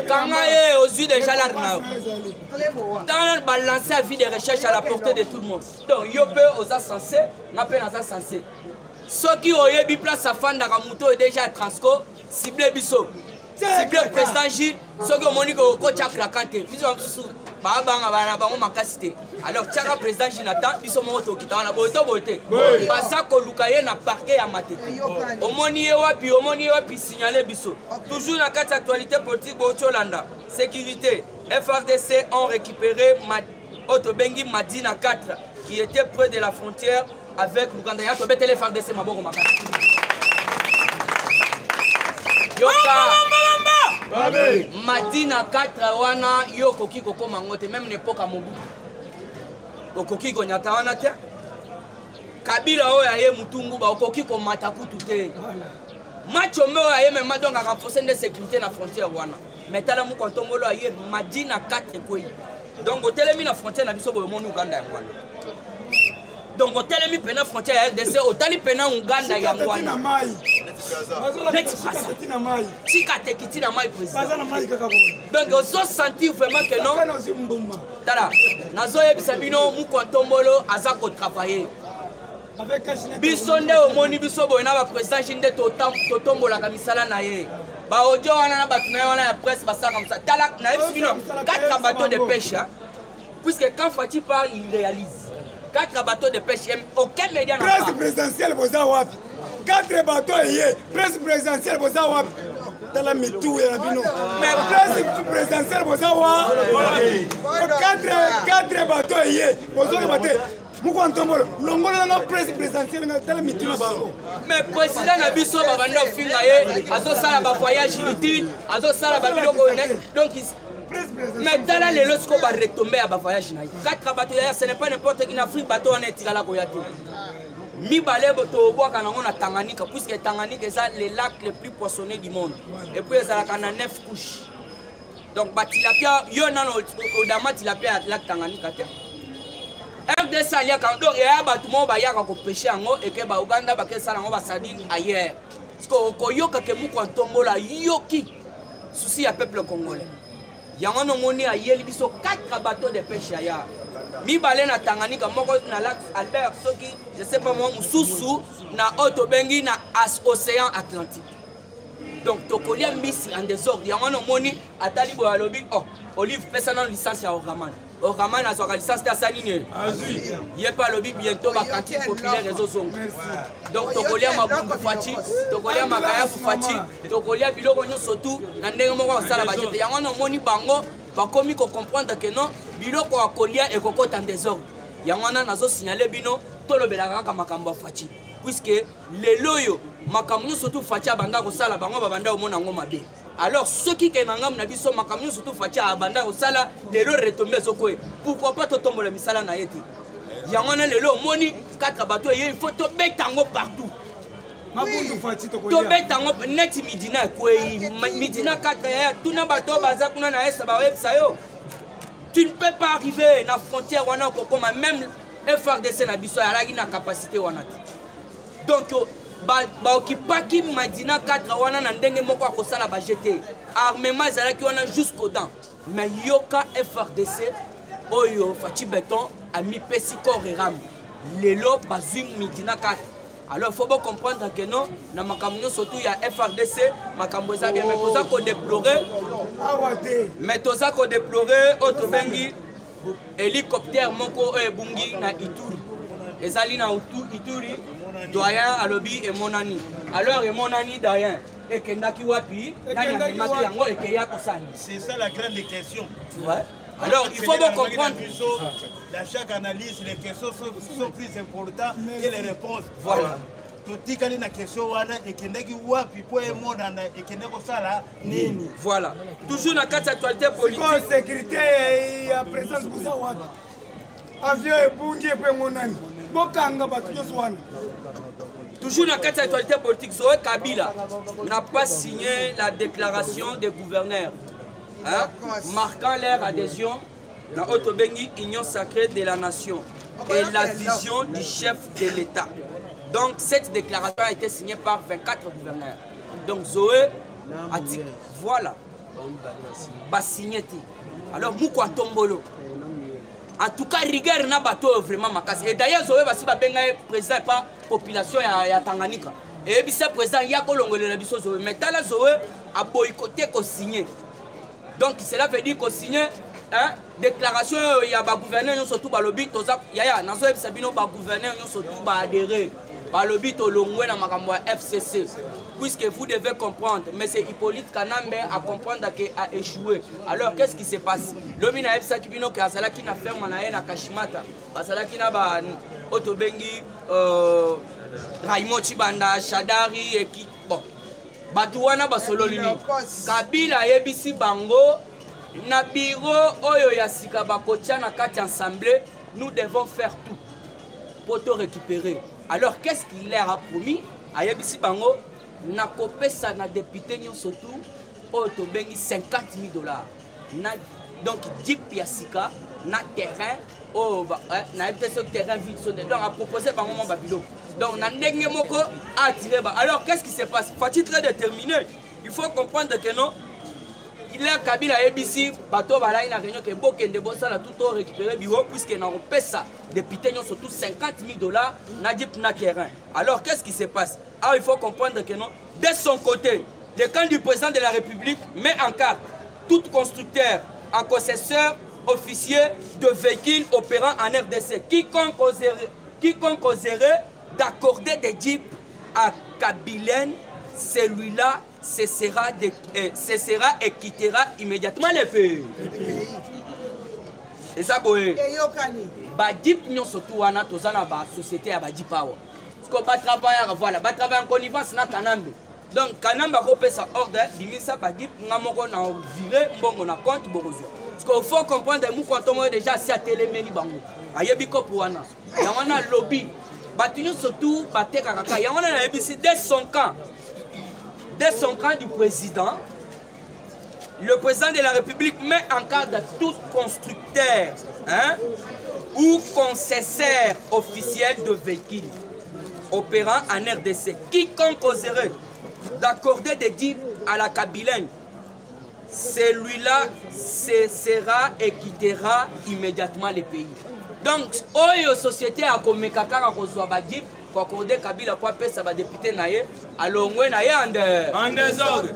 Kangaye aux yeux déjà là. Dans le balancer à vie de recherche à la portée de tout le monde. Donc yo peut aux censés, m'appelle aux censés. Ceux qui ont eu place à Fanda Ramuto et déjà à Transco, ciblé Bisso. Ciblé le président Gilles, ceux qui ont moni au coach à Klakante. Ils ont sous alors, Tchaka président Gilles ils sont morts qui ont beauté. Parce que Lukaye n'a parqué à Matete. Au moni puis signaler Bisso. Toujours dans la carte actualité politique Bocholanda. Sécurité. FRDC ont récupéré Otobengi Madina 4 qui était près de la frontière avec l'Ouganda. Il y a un peu de FRDC Maboko Makati. Madina 4 wana yo koki koko mangote même n'époque à Mobutu. Koki konyata wana te. Kabila oyo aye mutungu ba koki ko matakutu te. Macho me aye même donc à renforcer la sécurité na frontière wana. Mais tala mu kontombolo aye Madina 4 koyi. Donc otelemi na frontière na biso boyo moni Uganda ya wana. Donc otelemi pena frontière ya RDC otali pena Uganda ya wana. Donc on se sentit vraiment que non. Tala, nazo yebisabino mu kontombolo azako travailler. Bisonde omoni biso boyena ba président Jinde totombola kamisala na ye. Ba audio wana na batuna wana ya presse basa comme ça. Tala na yebisabino 4 bateaux de pêche puisque quand Fati parle il réalise. 4 bateaux de pêche, aucun média n'a pas. Presse présidentielle boza wapi. 4 bateaux yé, presse présidentielle boza wapi. Dans la mitou ya bino. Mais presse présidentielle boza wapi. 4 bateaux yé, boza bateau. Mouko ntombolo, longola na presse présidentielle dans la mitou na bango. Mais président na biso babanda finga ye, azo sala ba voyage inutile, azo sala ba biloko donc Mais dans la lelo ce qu'on va retomber à voyage naï. 4 bateaux ce n'est pas n'importe qui en Afrique bateau on est tiré la koyati. Mi balé bateau bois quand on a Tanganyika puisque Tanganyika c'est le lac le plus poissonneux du monde. Et puis ça a 9 couches. Donc batilapia yo na au dama tilapia lac Tanganyika. RDC alia quand donc et abattement ba yaka ko pêcher ngo et que ba Uganda ba ke sala ngo ba sardine ailleurs. Parce que ko yoka ke mu ko tombola yoki souci ya peuple congolais. Yango no moni ayeli biso 4 bateaux de pêche aya. Mi balé na Tanganyika moko na lac Albert soki je sais pas moi mususu na Otobengi na océan Atlantique. Donc tokolia mbisi en désordre yango no moni atali bo alobi oh Olive pesa na licence ya Oraman. Oraman a sa licence ta saline. Il est pas lobby bientôt ba cantine populaire réseau son. Donc tokolia mabungu fati, tokolia makaya fati, tokolia biloko nyo surtout na ndenge moko sala ba jete yango no moni bango ba komi ko comprendre que non biloko akolia e kokota en désordre. Yango na nazo signaler bino tolobela kaka makambo fati puisque les loyo makambo nyo surtout fati abanda ko sala bango babanda omona ngo mabe. Alors ceux qui kenangam na biso makamyo surtout fati abanda osala lelo retomber sokwe pourquoi pas to tombola misala na yeti yango na lelo moni 4 bateaux il faut to betango partout mabundu fati to to betango net midina kwe midina 4 ya tuna bateau baza kuna na esa ba websa yo tu ne peux pas arriver na frontière wana ko comme même FRDC na biso ya na capacité wana donc ba okipaki Madina 4 wana na ndenge moko akosala ba jeter armement ezalaki wana jusqu'au dents mais yoka FRDC oyo fati béton a mis pesi corps et rame lelo bazim Madina 4 alors il faut bien comprendre que non na makambo surtout ya FRDC makambo eza bien mais toza ko déplorer auto bengi hélicoptère moko ebungi na Ituri ezali na Ituri doyen alobi et monani alors et monani doyen et kendaki wapi nani amaki yango et keya kosani c'est ça la grande question. Ouais. Alors il faut bien comprendre dans chaque analyse les questions sont plus importantes que les réponses. Voilà. Totikali na question wana et kendaki wapi po e monana et kendako sala nini. Voilà. Toujours na carte actualité politique. Sécurité et présence pour ça wapi. Avion et bungi et monani. Toujours dans la carte d'actualité politique, Zoé Kabila n'a pas signé la déclaration des gouverneurs, hein, marquant leur adhésion à la Otobengi Union sacrée de la nation et la vision du chef de l'État. Donc cette déclaration a été signée par 24 gouverneurs. Donc Zoé a dit, voilà, va signer. Alors Moukwa Tombolo. En tout cas, rigueur n'a pas vraiment makasi. Et d'ailleurs, Zoé va si babenga président par population ya Tanganyika. Et puis ce président il y a kolongole la biso Zoé. Mais tala Zoé a boycotté ko signer. Donc cela veut dire ko signer hein déclaration il y a ba gouverneur surtout ba lobby toza ya nazo ebisa bino ba gouverneur surtout ba adhérer. Ba lobby to longwe na makambo FCC. Puisque vous devez comprendre, mais c'est Hippolyte Kanambe à comprendre qu'il a échoué. Alors qu'est-ce qui se passe? L'homme n'a pas qui bino que Azala qui n'a fait na Kashimata, Azala qui n'a pas Otobengi, Raymond Chibanda, Shadari et qui bon. Batouana Basololini. Kabila Ebisi Bango, na bureau Oyo Yasika Bakotia na kati ensemble, nous devons faire tout pour te récupérer. Alors qu'est-ce qu'il leur a promis? À Ebisi Bango. Na kopesa na député surtout Otobengi 50 000 $. Donc 10 piasika na terrain na ce terrain vide donc a proposé par moment Babylone. Donc na ndenge moko a tiré bas. Alors qu'est-ce qui se passe? Faut-il très déterminé. Il faut comprendre que non il a Kabila ABC bateau bala ina réunion que bokende bosala tout récupérer bureau puisque na kopesa député surtout 50 000 $ na 10 na terrain. Alors qu'est-ce qui se passe? Alors il faut comprendre que non, de son côté, le camp du président de la République met en carte tout constructeur, en concession, officier de véhicules opérant en RDC. Quiconque oserait d'accorder des jeeps à Kabylen, celui-là cessera et quittera immédiatement les pays. Et ça, boy. Ba jeep nous surtout wana tozana ba société ya ba jeep awa. Parce que ba travailler voilà, ba travailler en connivence na Kanambe. Donc, Kanamba kopesa ordre, limisa badip, ngamoko na viré, mbongo na compte, borozio. Parce qu'il faut comprendre, nous quand on est déjà si à téléméni bango. Ayebi ko pouana. Yamana lobby. Batinu surtout baté kakaka. Yamana na yebisi dès son camp. Dès son camp du président, le président de la République met en garde tout constructeur ou concessaire officiel de véhicules opérant en RDC. Quiconque oserait d'accorder des dits à la Kabylie, celui-là cessera et quittera immédiatement le pays. Donc, oyo société a comme kakara kozwa badip pour accorder Kabila pour appeler ça va député naye alors on naye en désordre.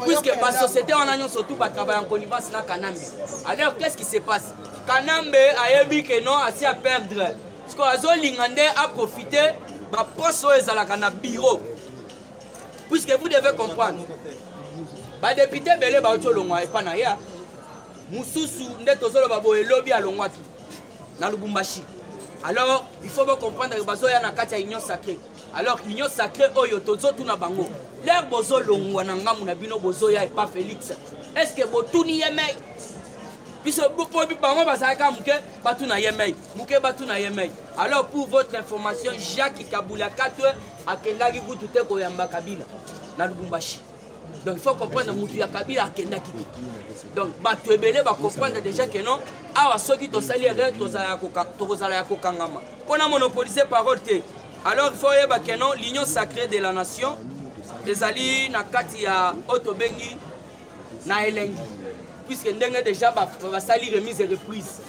Puisque la société on a surtout pas travailler en connivence na Kanambe. Alors qu'est-ce qui se passe? Kanambe a dit que non assez à perdre. Parce que azo lingande a profité ba poste ezalaka na bureau. Puisque vous devez comprendre. Ba député belé ba oto longwa e pa na ya. Mususu nde tozolo ba boye lobby a longwa tu. Na Lubumbashi. Alors, il faut comprendre que bazo ya na kati ya union sacrée. Alors, union sacrée oyo tozo tuna bango. L'air bozo longwa na ngamu na bino bozo ya e pas Félix. Est-ce que botuni yemei? Puisque beaucoup de bango basaka muke batuna yemei. Muke batuna yemei. Alors, pour votre information, Jacques Kabula 4 a kendaki kutute ko yamba Kabila na Lubumbashi. Donc il faut comprendre que ya Kabila akenda kiti. Donc bato ebele ba comprendre déjà que non awa soki to sali re to zala ya kokangama. Pona monopoliser parole te. Alors il faut yeba que non l'union sacrée de la nation ezali na kati ya otobengi na elengi. Puisque ndenge déjà ba sali remise et reprise.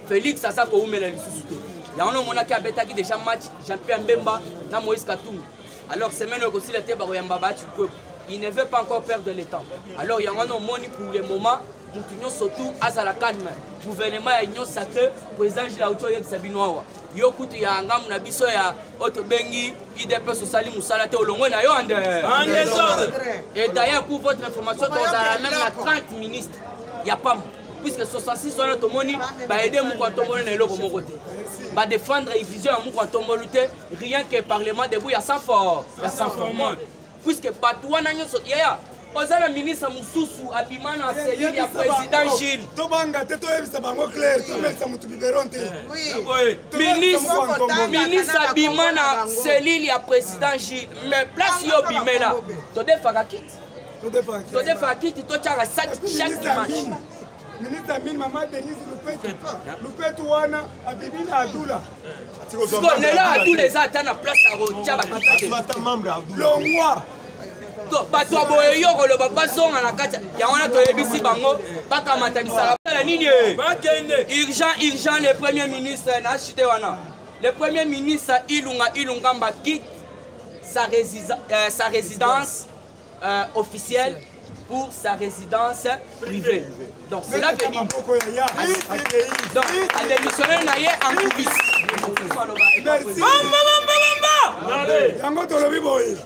Félix asa ko umela lisusu te. Ya ono mona ki abetaki déjà match Jean-Pierre Mbemba na Moïse Katumbi. Alors semaine aussi le te ba yamba ba tu peuple. Il ne veut pas encore perdre le temps. Alors il y a un moni pour le moment, nous surtout à la calme. Gouvernement et union sacrée, président de la Autorité de Sabinoa. Yokutu ya ngam na biso ya Otobengi, IDP Sosali Moussala te olongo na yo en désordre. Et d'ailleurs pour votre information, vous avez même la 30 ministres. Il n'y a pas puisque 66 sont notre moni, bah aider mon canton na eloko mon côté. Bah défendre la vision à mon canton rien que le parlement debout il y a 100 forts, il y a 100 forts. Puisque Patouana nyoso yaya ozala ministre mususu abimana cellule ya président Gilles tobanga te toyebisa bango clair tobelisa mutu biberon te ministre abimana cellule ya président Gilles mais place yo bimela todefaka kiti totyaka chaque dimanche ministre Amine Mama Denise Lupetu wana abibina Adula nela Adula eza ata na place ya rotia bakiti longwa bato aboye yo koloba bazonga na kati ya wana toyebisi bango bakamata misala nini urgent le premier ministre na chite wana le premier ministre Ilunga Mba quitte sa résidence officielle pour sa résidence privée. Donc c'est là que donc a démissionné naye en coulisses. Merci. Yango tolobi boye.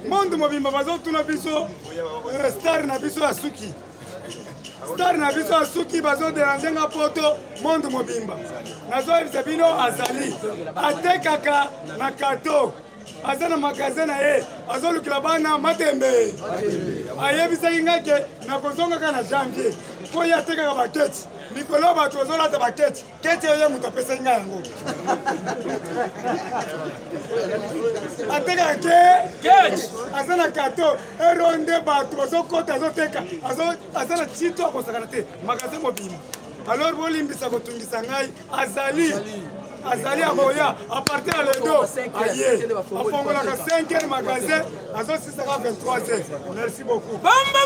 Monde mobimba bazotuna biso star na biso asuki. Star na biso asuki bazo déranger nga poto monde mobimba. Nazo ebisa bino azali. Atekaka na kato. Azana magasin na ye azolukila bana matembe ayebisaki nga ke nakozongaka na janvier po ye atekaka baketi mikolo bato ozolata baketi keti oyo moto apesaki nga yango atekaka ke aza na kato eronde bato bazokota azoteka aza na tito akosakana te magasin mobima alors bolimbisa kotungisa ngai azali aboya à partir de l'edo aye afongolaka 5e magasin azosisaka 23h. Merci beaucoup. Bamba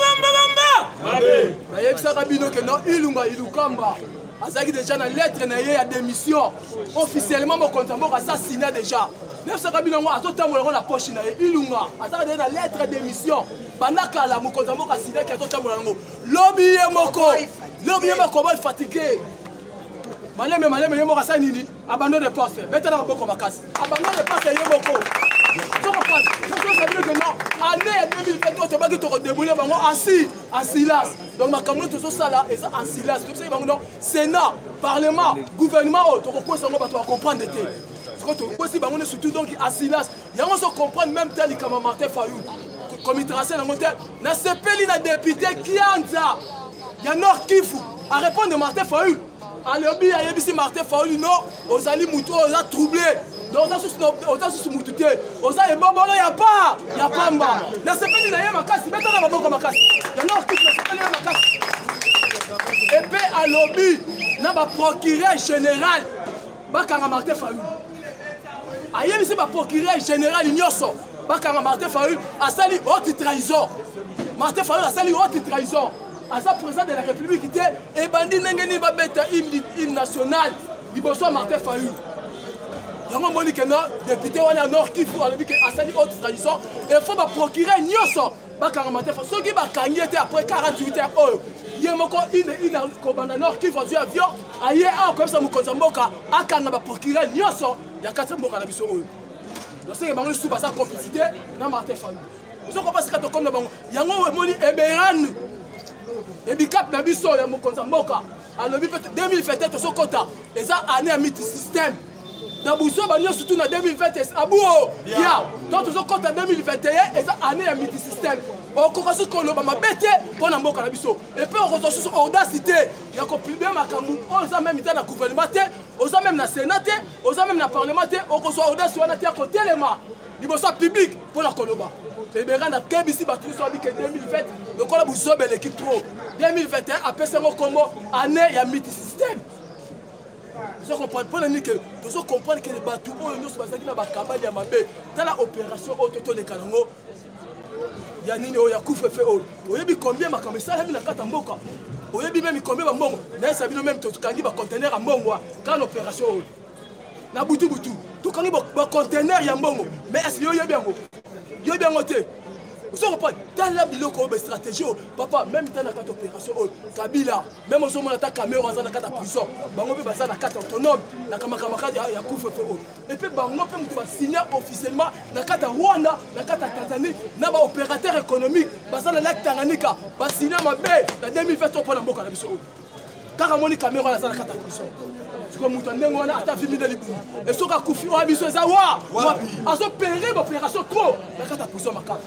bayebisaka bino ke non Ilukamba azalaki déjà na lettre na ye ya démission officiellement mokonzi moko asa signé déjà nebisaka bino ngo azotambola na poche na ye Ilunga azalaka déjà na lettre ya démission bandakala mokonzi moko asigné ke azotambola yango lobi ye moko ba fatigué maleme yemo kasa nini abandon de poste betana boko makasi abandon de poste yemoko soko passe je sais que non année 2023 to baki to débouler bango assis en silence donc makambo to so sala et ça en silence tout ça bango non Sénat Parlement gouvernement to ko ça ngo ba to comprendre te aussi bango surtout donc à silence yango so comprendre même tel comme Martin Fayou comme il trace dans monter na sepeli na député Kianza ya Nord Kivu à répondre de Martin Fayou à lobby à yebisi Martin Fayou non ozali muto oza troublé donc oza sous mutute oza ebobolo ya pamba na sepeli na ye makasi beta na baboko makasi ya Nord Kivu na sepeli na makasi et puis à lobby na ba procureur général bakanga Martin Fayou ayebisi ba procureur général nyonso bakanga Martin Fayou asali haute trahison Martin Fayou asali haute trahison asa président de la République était et bandi ndenge ba beta hymne national liboso Martin Fayou yango moni que non député wana Nord Kivu alobi que asali haute trahison et faut ba procureur nyonso bakanga Martin Fayou soki bakangi était après 48 heures oyo yemoko ina kobanda Nord Kivu azwi avion aye a comme ça mokonza mboka akanga ba procureur nyonso ya kati mboka na biso oyo lorsque bango sous basa complicité na Martin Fayou vous comprenez que to comme na bango yango moni eberan ebikap na biso ya mokonza mboka alobi peut 2021 to sokota eza année ya multi système na buso banyo surtout na 2020 abuo ya donc to sokota 2021 eza année ya multi système okokosi koloba mabete mpona mboka na biso epe okozosusu audacité ya kopublie makambo oza même ita na gouvernement te oza même na sénat te oza même na parlement te okozwa audace wana te ya kotelema liboso public mpona koloba eberanda kebisi bato biso abi ke 2020 lokola buzobe l'équipe pro 2021 apesango kombo année ya multi système vous comprenez que vous comprenez que les bateaux nous sommes na bakabali ya mabe tala opération ototo le kanango ya nini oya kufe fe oyo oyebi combien makambo esalami na kata mboka oyebi même combien bambongo na esabino même tokangi ba conteneur ya mbongo kana opération oyo na butu tokangi ba conteneur ya mbongo mais est-ce que oyebi yango te vous comprenez dans la biloko ba stratégie papa même dans la kata opération oyo Kabila même au moment ta caméra za na kata prison bango pe baza na kata autonome na kamakamaka ya kufe fe oyo et puis bango pe mutu ba signer officiellement na kata Rwanda na kata Tanzanie na ba opérateur économique baza na lac Tanganyika ba signer mabe na 2020 pour na mboka na biso kaka moni caméra na za na kata prison siko mutu ndenge wana ata vimi de libu et soka kufi o biso za wa azo périr opération trop na kata prison makaka.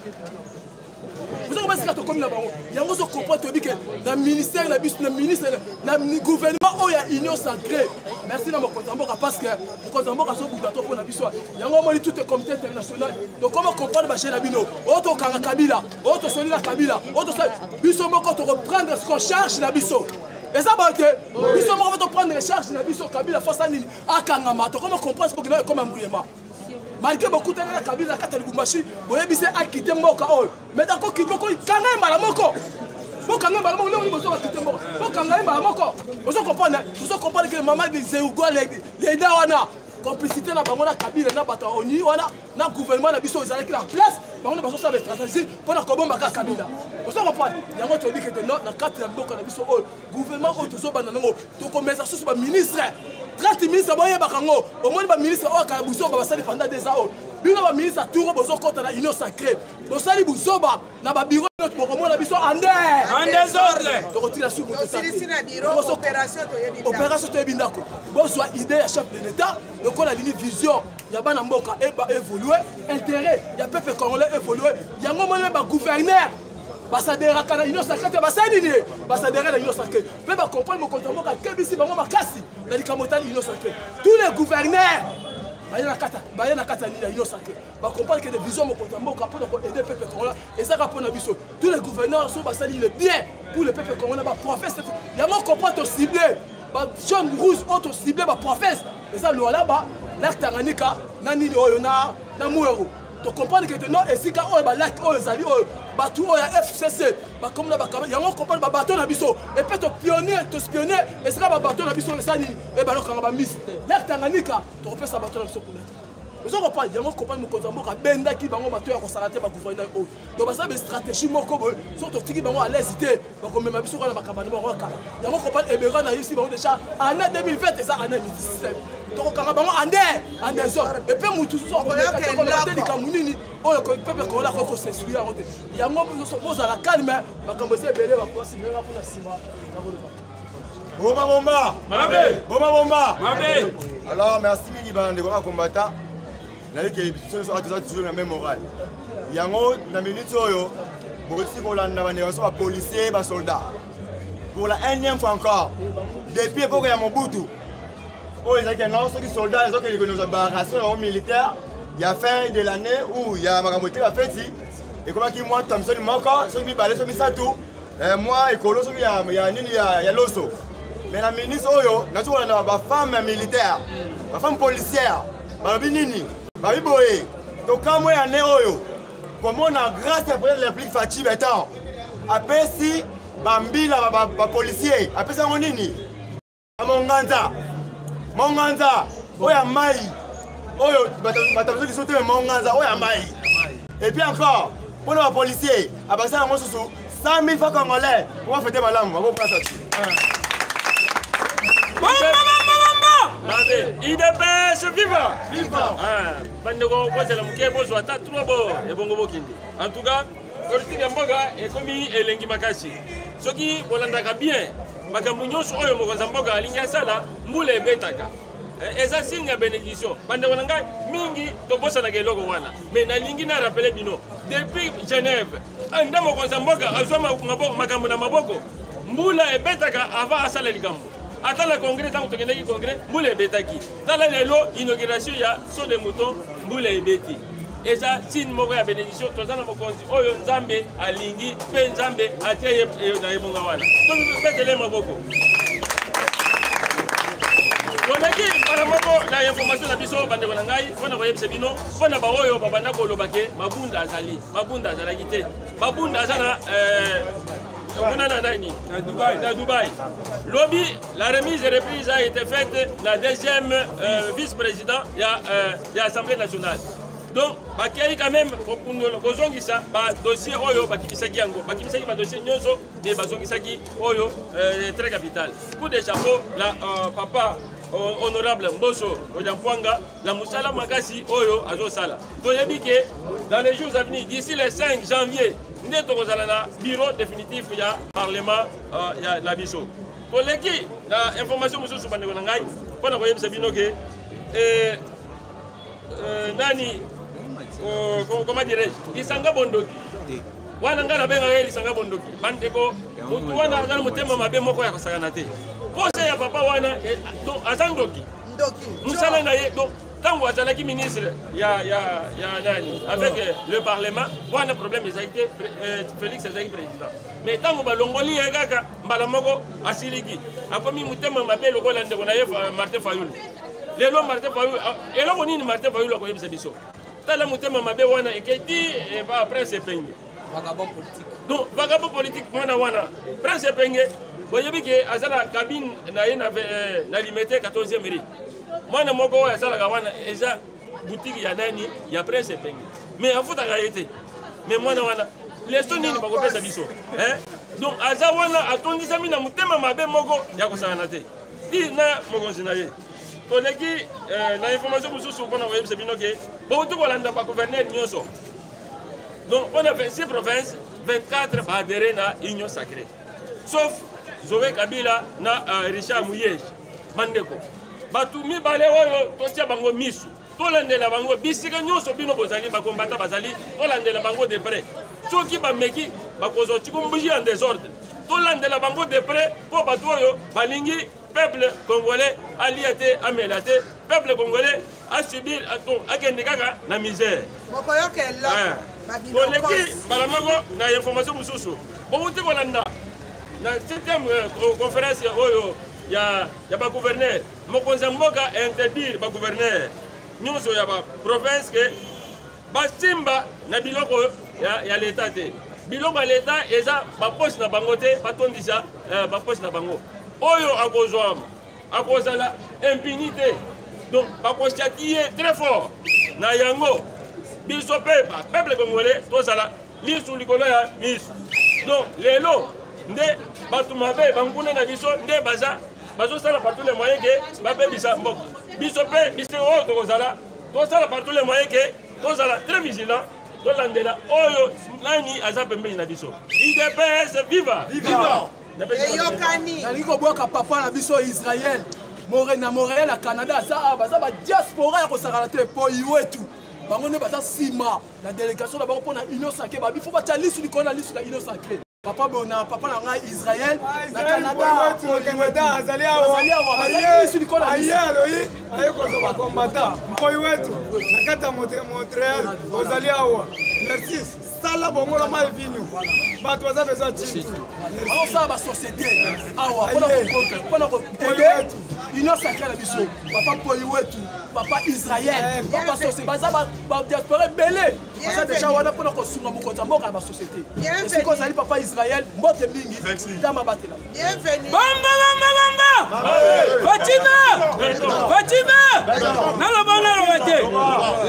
Vous avez compris que comme là-bas, il y a un autre comportement que dans le ministère, dans le gouvernement, il y a union sacrée. Merci dans mon compte parce que le compte en banque a son bout pour la biso. Il y a un moment où tout est comité international. Donc comment comprendre ma chaîne Abino, autre Kabila, autre Solina Kabila, autre biso quand on reprendre ce qu'on charge la biso. Et ça va être, biso quand on prend les charges la biso Kabila face à Nini, à Kangama. Comment comprendre ce qu'on a comme un brouillement. Malgré beaucoup de Kabila kata Lubumbashi, boye bise a quitté mboka oyo. Mais d'accord ki moko kanga mbala moko. Moko mbala moko leo bozo quitté mboka. Moko mbala moko. Vous comprenez que maman de Zeugo les dawana complicité na bango na Kabila na bato oni wana na gouvernement na biso ezalaki na place bango bazo sa stratégie pour na kobomba ka Kabila. Vous comprenez? Yango to dit que na kati ya mboka na biso oyo gouvernement oyo tozo bana nango to komeza susu ba ministre 30 ministres boye bakango au moins ba ministre o ka buso ba sali pendant des ans bino ba ministre touro bozo kota na union sacrée bo sali buzoba na ba bureau notre bokomo na biso en désordre to kotila su moto opération to ebindako bozwa idée ya chef de l'état lokola lini vision ya bana mboka eba évoluer intérêt ya peuple congolais évoluer yango mona ba gouverneur basadera kana union sacrée basadi ni basadera la union sacrée pe ba comprendre mo kontambo ka kebisi bango makasi na likamotali union sacrée tous les gouverneurs bayana kata ni la union sacrée ba comprendre que des visions mo kontambo ka pour aider peuple congolais et ça rapport na biso tous les gouverneurs sont basadi le bien pour le peuple congolais ba prophète yango comprendre ciblé ba jeune rouge autre ciblé ba prophète et ça le là ba lac Tanganyika na nini oyo na muero to comprendre que non esika oyo ba lac oyo zali oyo bato oyo ya FCC ba comme na ba yango comprendre ba bateau na biso et peut to pionnier to spionner et sera ba bateau na biso lesani et ba lokanga ba miss lac Tanganyika to repesa bateau na biso pour vous comprenez yango comprendre mokonza mboka benda ki bango bateau ya kosala te ba gouvernement oyo to ba sa be stratégie moko boy surtout tiki bango à l'hésiter ba comme ma biso na ba kabana ba kala yango comprendre ebera na ici bango déjà année 2020 et ça année 2017 donc quand bango en désordre et puis mutu so ko la te kamunini oyo ko peuple ko la ko s'exclure en fait yango bozo la calme ba kambo se belé ba ko simela pour la sima Bomba bomba. Mabe. Bomba bomba. Mabe. Alors merci mingi bande ko combattant. Na yeke biso a toujours la même morale. Yango na minute oyo bokoti kolanda bande baso ba policier ba soldat. Pour la énième fois encore. Depuis époque ya Mobutu. Oh ils étaient non ceux qui soldats les autres qui nous embarrassent militaire. Il y a fin de l'année où il y a Maramoté la fête et comment qui moi Thompson Moko ceux qui balé ceux qui ça tout moi écolo ceux qui il y a l'osso. Mais la ministre oyo na tu na ba femme militaire, ba femme policière, ba binini, ba biboé. Donc quand moi année oyo comment on a grâce à la république Fachi béton. Après si bambila ba policier, après ça on nini? Monganza, oya mai. Oyo batabazo qui sauter monganza, oya mai. Et puis encore, pour les policiers, à passer à mon sous 100 000 fois congolais, on va fêter ma langue, on va pas ça. IDPS viva! Viva! Bandeko kozela mukebo zo ata 3 bo ebongo bokindi. En tout cas, politique mboga ekomi elengi makasi. Soki bolandaka bien, makambo nyonso oyo mokonza mboga alingi asala, mbula ebetaka. Eza signe ya bénédiction. Bandeko na ngai mingi tobosanaka eloko wana. Mais nalingi na rappeler bino, depuis Genève, anda mokonza mboga azwa makambo na maboko, mbula ebetaka avant asala likambo. Attends le congrès, tant que tu as le congrès, Moule et Betaki. Dans l'inauguration, il y a son de mouton, Moule et Beti. Et ça, si nous avons la bénédiction, tout ça, nous avons dit, oh, Nzambe, à Lingi, Pen Nzambe, à Tiaye, et dans les Bongawana. Donc, nous faisons les Maboko. On a dit, par rapport à l'information de la Bisso, Bandewanangai, on a voyé Sebino, on a baroyo, Babanako, Lobake, Mabunda Azali, Mabunda Azalagité, Mabunda Azala, à Dubaï. Lobby, la remise et reprise a été faite la deuxième vice-président de l'Assemblée nationale. Donc, il y a quand même un dossier Oyo, un dossier Nyoso, des Bazongisaki Oyo, très capital. Coup de chapeau, la papa honorable Mboso, Ojampuanga, la Moussala Makasi Oyo, Azosala. Donc, il y a dans les jours à venir, d'ici le 5 janvier, nous avons le bureau définitif du Parlement de la Bisso. Pour l'équipe, l'information sur le Bandegonangai, on a voyé que Nani, comment dirais-je, Isanga Bondoki. Wana ngana benga Isanga Bondoki. Bandeko, wana ngana mutema mabe moko ya kosaganate. Pose ya papa wana, donc Azandoki. Musala na ye, donc quand vous êtes ministre, avec le Parlement, il y a un problème, Félix est président. Mais tant que vous avez un Assiliki, après vous avez un Martin Fayoul. Les lois Martin Fayoul, et là, on a Martin Fayoul, on a dit ça. Tant que vous avez un et qui dit, après c'est peigné. Vagabond politique. Donc, vagabond politique, Prince Pengé, vous voyez que la cabine n'a limité 14e mairie. Moi, je suis déjà boutique, il y a nani, il y a Prince Pengé. Mais en fait, la réalité. Mais moi, les sons ne sont pas comme ça. Donc, Azawana a ton disami na mutema mabe mogo ya kosanate. Di na mogo sinaye. Kolegi na information mususu sur kona web sebino ke bo to kolanda ba gouverneur nyonso. Donc, on a 26 provinces, 24 va adhérer à l'Union sacrée. Sauf Zoé Kabila na Richard Mouyej, Mandeko. Batumi Balewo, Tosia Bango Misu. Tolande la Bango, Bisika Nyoso Bino Bozali, Bakombata Bazali, Tolande la Bango de près. Ceux qui Bameki, Bakozo Tikumbuji en désordre. Tolande la Bango de près, pour Batoyo, Balingi, peuple congolais, Aliate, Amelate, peuple congolais a subi la misère. Pour l'équipe, na information mususu. Bon, vous Bolanda, dans la 7e conférence, il y a un gouverneur. Mokonza Mboga interdire le gouverneur. Nous sommes la province que Bastimba, na biloko ya l'État. Biloko l'État, et ça, ma poste na bangote, pas ton dit ça, ma poste na bango. Oyo à cause de l'impunité. Donc, ma poste qui est très fort. Na yango. Biso peuple congolais, tout ça là, l'île sous l'icône ya mis. Donc, les lots, nde batumabe, bangune na biso, nde baza, bazo sala par tous les moyens que babe bisa mbok. Biso biso to kozala, tout ça par tous les moyens que, tout ça là, très vigilant, tout l'andela, oyo, nani aza pembe na biso. IDPS, viva! Viva! nalingi kobwaka papa na biso Israël na Montréal na Canada baza badiaspora ya kosakana te po iwetu bango nde baza nsima na délégation na bango mpo na union sacré babi fo batya lisu likolo na lisu na union sacré papa na ngai Israël na Canada azali awa lisu likolo na lisu aye kozwa bakombata mpoyi wetu na kati ya Montréal ozali awa merci sala bongola mai vino bato baza besoin chini aosala basociété awa mpona koede union sacré na biso papa mpoyi wetu papa Israël papa société baza badiaspora ebele baza deja wana mpona kosunga mokonzi ya mboka ya basociété esika ozali papa Israël mbote mingi tama batela bamba Fatima naloba te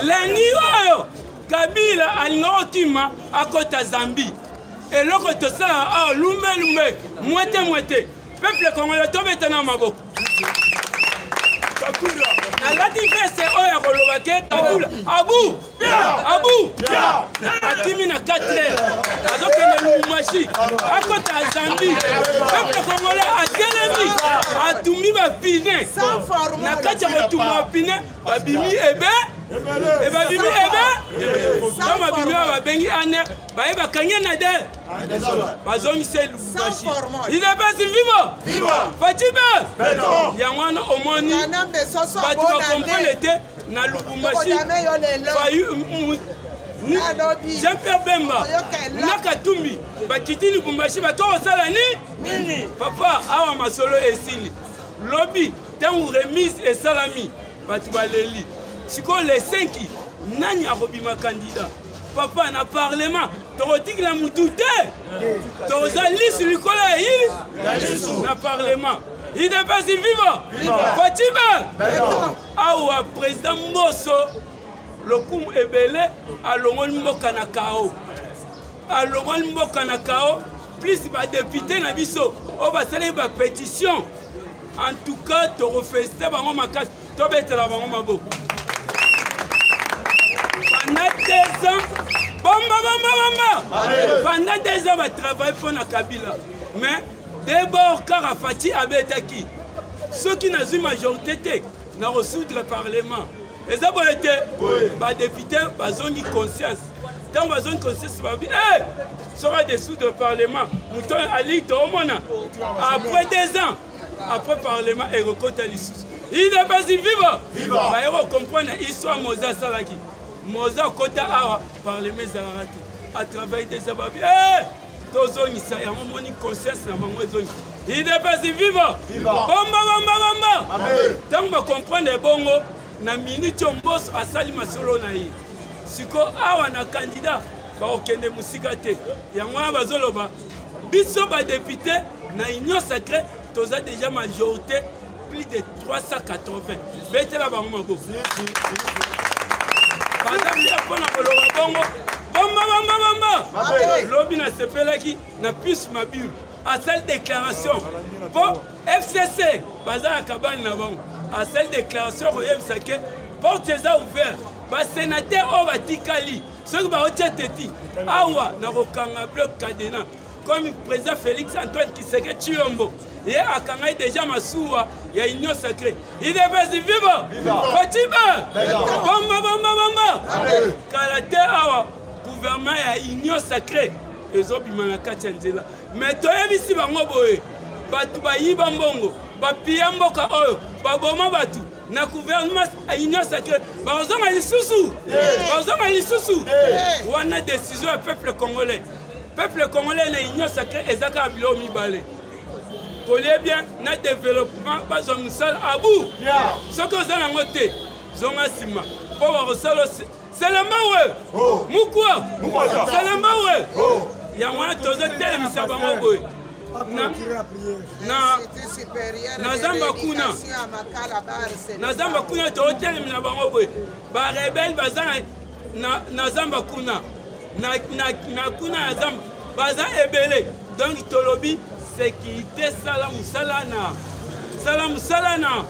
lengi oyo Kabila alinga otima akota Zambie eloko tosala awa lume mwete peuple congolais tobeta na maboko alati vese oyo akoloba ke tabula abu atimi na 4 heures azokende Lubumbashi akota Zambie peuple congolais atelemi atumi bapine na kati ya kotuma bapine babimi babimi babimi babengi aner baye bakangi na de bazongise Lubumbashi il est pas vivo Fatima yango wana omoni bato bakomprendre te na Lubumbashi Jean-Pierre Bemba na Katumbi bakiti Lubumbashi bato osala nini papa awa masolo esili lobi ntango remise esalami bato baleli sikoyo les 5 nani akobima candidat papa na parlement tokotikila mutu te toza lisu likolo ya hili na parlement il n'est pas vivant Fatima awa président Mboso lokumu ebele alongoli mboka na kao plus badepute na biso oyo basaleli bapétition en tout cas torofeste bango makasi tobetela bango maboko pendant 2 ans pendant 2 ans batravaille mpo na Kabila mais d'abord kaka Fati abetaki soki nazwi majorité te na kosoudre parlement eza boye te badepute bazongi conscience ntango bazongi conscience babi soka desoudre parlement moto ali toomona après 2 ans après parlement ekokota lisusu il n'est pas vivant baye kocomprendre histoire moza asalaki moza akota awa parlement ezalaka te atravaille des babi tozongisa yango moni conscience na bango ezongi il n'est pas vivant bomba ntango bacomprendre bongo na minute oyo Mboso asali masolo na ye siko awa na candidat bakokende mosika te yango wana bazoloba biso badepute na union sacré toza déjà majorité plus de 380 betela bango maboko bazabia mpona koloba bongo bomba lobi nasepelaki na puce mabiru asali déclaration mpo FCC bazalaka bani na bango asali déclaration koyebisa ke porte eza ouvert basénateur oyo batikali soki baotia teti awa na kokanga bloc cadena comme président Félix Antoine Kiseke Chiyombo ye akangai déjà masuwa ya union sacrée il est pas vivant Fatima bomba kala te awa gouvernement ya union sacrée ezobima na kati ya nzela mais toyebisi bango boye bato bayiba mbongo bapia mboka oyo baboma bato na gouvernement ya union sacrée bazonga lisusu wana décision ya peuple congolais na union sacrée ezaka biloko mibale kolie bien na développement bazwa mosala abu soki oza nango te zonga nsima mpo bakosala selema we mukwa selema we yango wana tozotelemisa bango boye na zamba kuna tozotelemisa bango boye barebele baza na zamba kuna na kuna ya zamba baza ebele donc tolobi sécurité sala musala na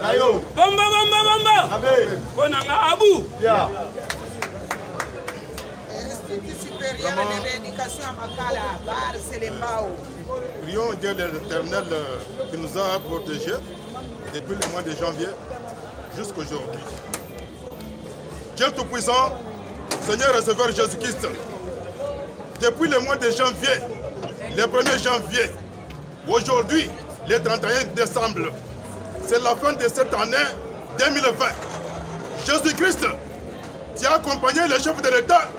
bomba mpo nanga abu institut supérieur de rééducation à Makala, Bar Selembao. Prions Dieu l'Éternel qui nous a protégés depuis le mois de janvier jusqu'aujourd'hui. Dieu Tout-Puissant, Seigneur et Sauveur Jésus-Christ, depuis le mois de janvier, le 1er janvier, aujourd'hui, le 31 décembre, c'est la fin de cette année 2020. Jésus-Christ, tu as accompagné le chef de l'État,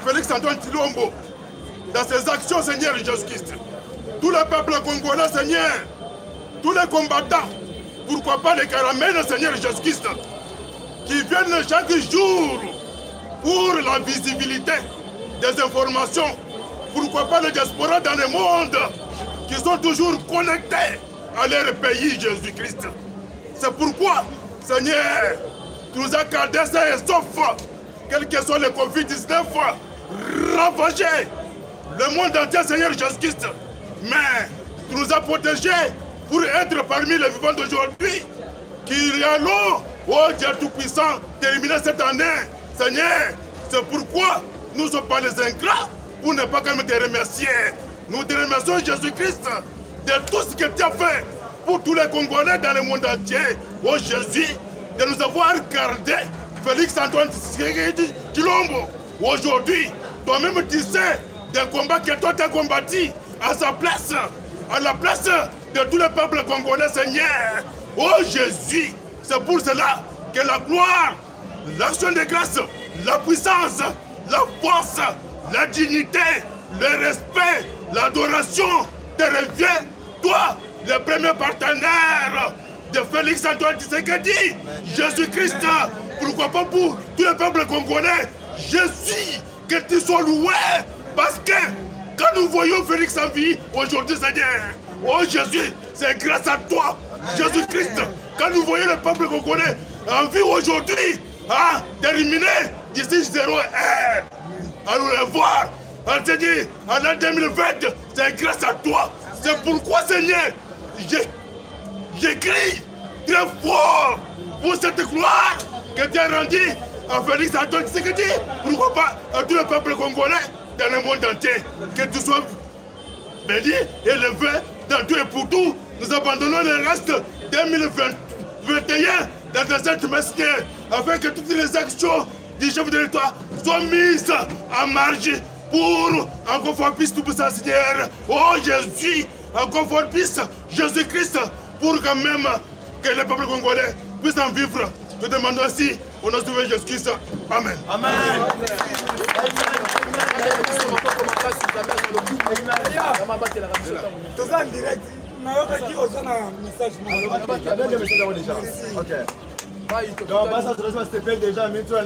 Félix-Antoine Tshilombo, dans ses actions, Seigneur Jésus-Christ. Tout le peuple congolais, Seigneur, tous les combattants, pourquoi pas les caramels, Seigneur Jésus-Christ, qui viennent chaque jour pour la visibilité des informations, pourquoi pas les diasporas dans le monde, qui sont toujours connectés à leur pays, Jésus-Christ. C'est pourquoi, Seigneur, tu nous as gardés sains et saufs, quel que soit le Covid-19, ravagé le monde entier, Seigneur Jésus-Christ. Mais tu nous as protégés pour être parmi les vivants d'aujourd'hui, qui allons, oh Dieu Tout-Puissant, terminer cette année. Seigneur, c'est pourquoi nous ne sommes pas les ingrats pour ne pas quand même te remercier. Nous te remercions, Jésus-Christ, de tout ce que tu as fait pour tous les Congolais dans le monde entier. Oh Jésus, de nous avoir gardé Félix-Antoine Tshilombo. Aujourd'hui, toi-même tu sais des combats que toi tu as combattu à sa place, à la place de tous les peuples congolais, Seigneur. Oh Jésus, c'est pour cela que la gloire, l'action de grâce, la puissance, la force, la dignité, le respect, l'adoration te revient, toi, le premier partenaire de Félix-Antoine Tshisekedi, Jésus-Christ. Pourquoi pas pour tous les peuples congolais? Jésus, que tu sois loué, parce que quand nous voyons Félix en vie aujourd'hui, Seigneur, oh Jésus, c'est grâce à toi, Jésus-Christ. Quand nous voyons le peuple congolais en vie aujourd'hui, terminé d'ici 0 heure, à nous le voir, on se dit, en l'an 2020, c'est grâce à toi. C'est pourquoi, Seigneur, j'écris très fort pour cette gloire que tu as rendue à Félix-Antoine Tshisekedi. Pourquoi pas à tout le peuple congolais dans le monde entier. Que tu sois béni, élevé dans tout et pour tout. Nous abandonnons le reste 2021 dans cette messe, afin que toutes les actions du chef de l'État soient mises en marge pour encore faire plus tout ça, Seigneur. Oh Jésus, encore faire plus Jésus-Christ, pour quand même que le peuple congolais puisse en vivre. Nous demandons ainsi au nom de Jésus-Christ. Amen. Amen. Donc, ça se passe déjà, mais tu as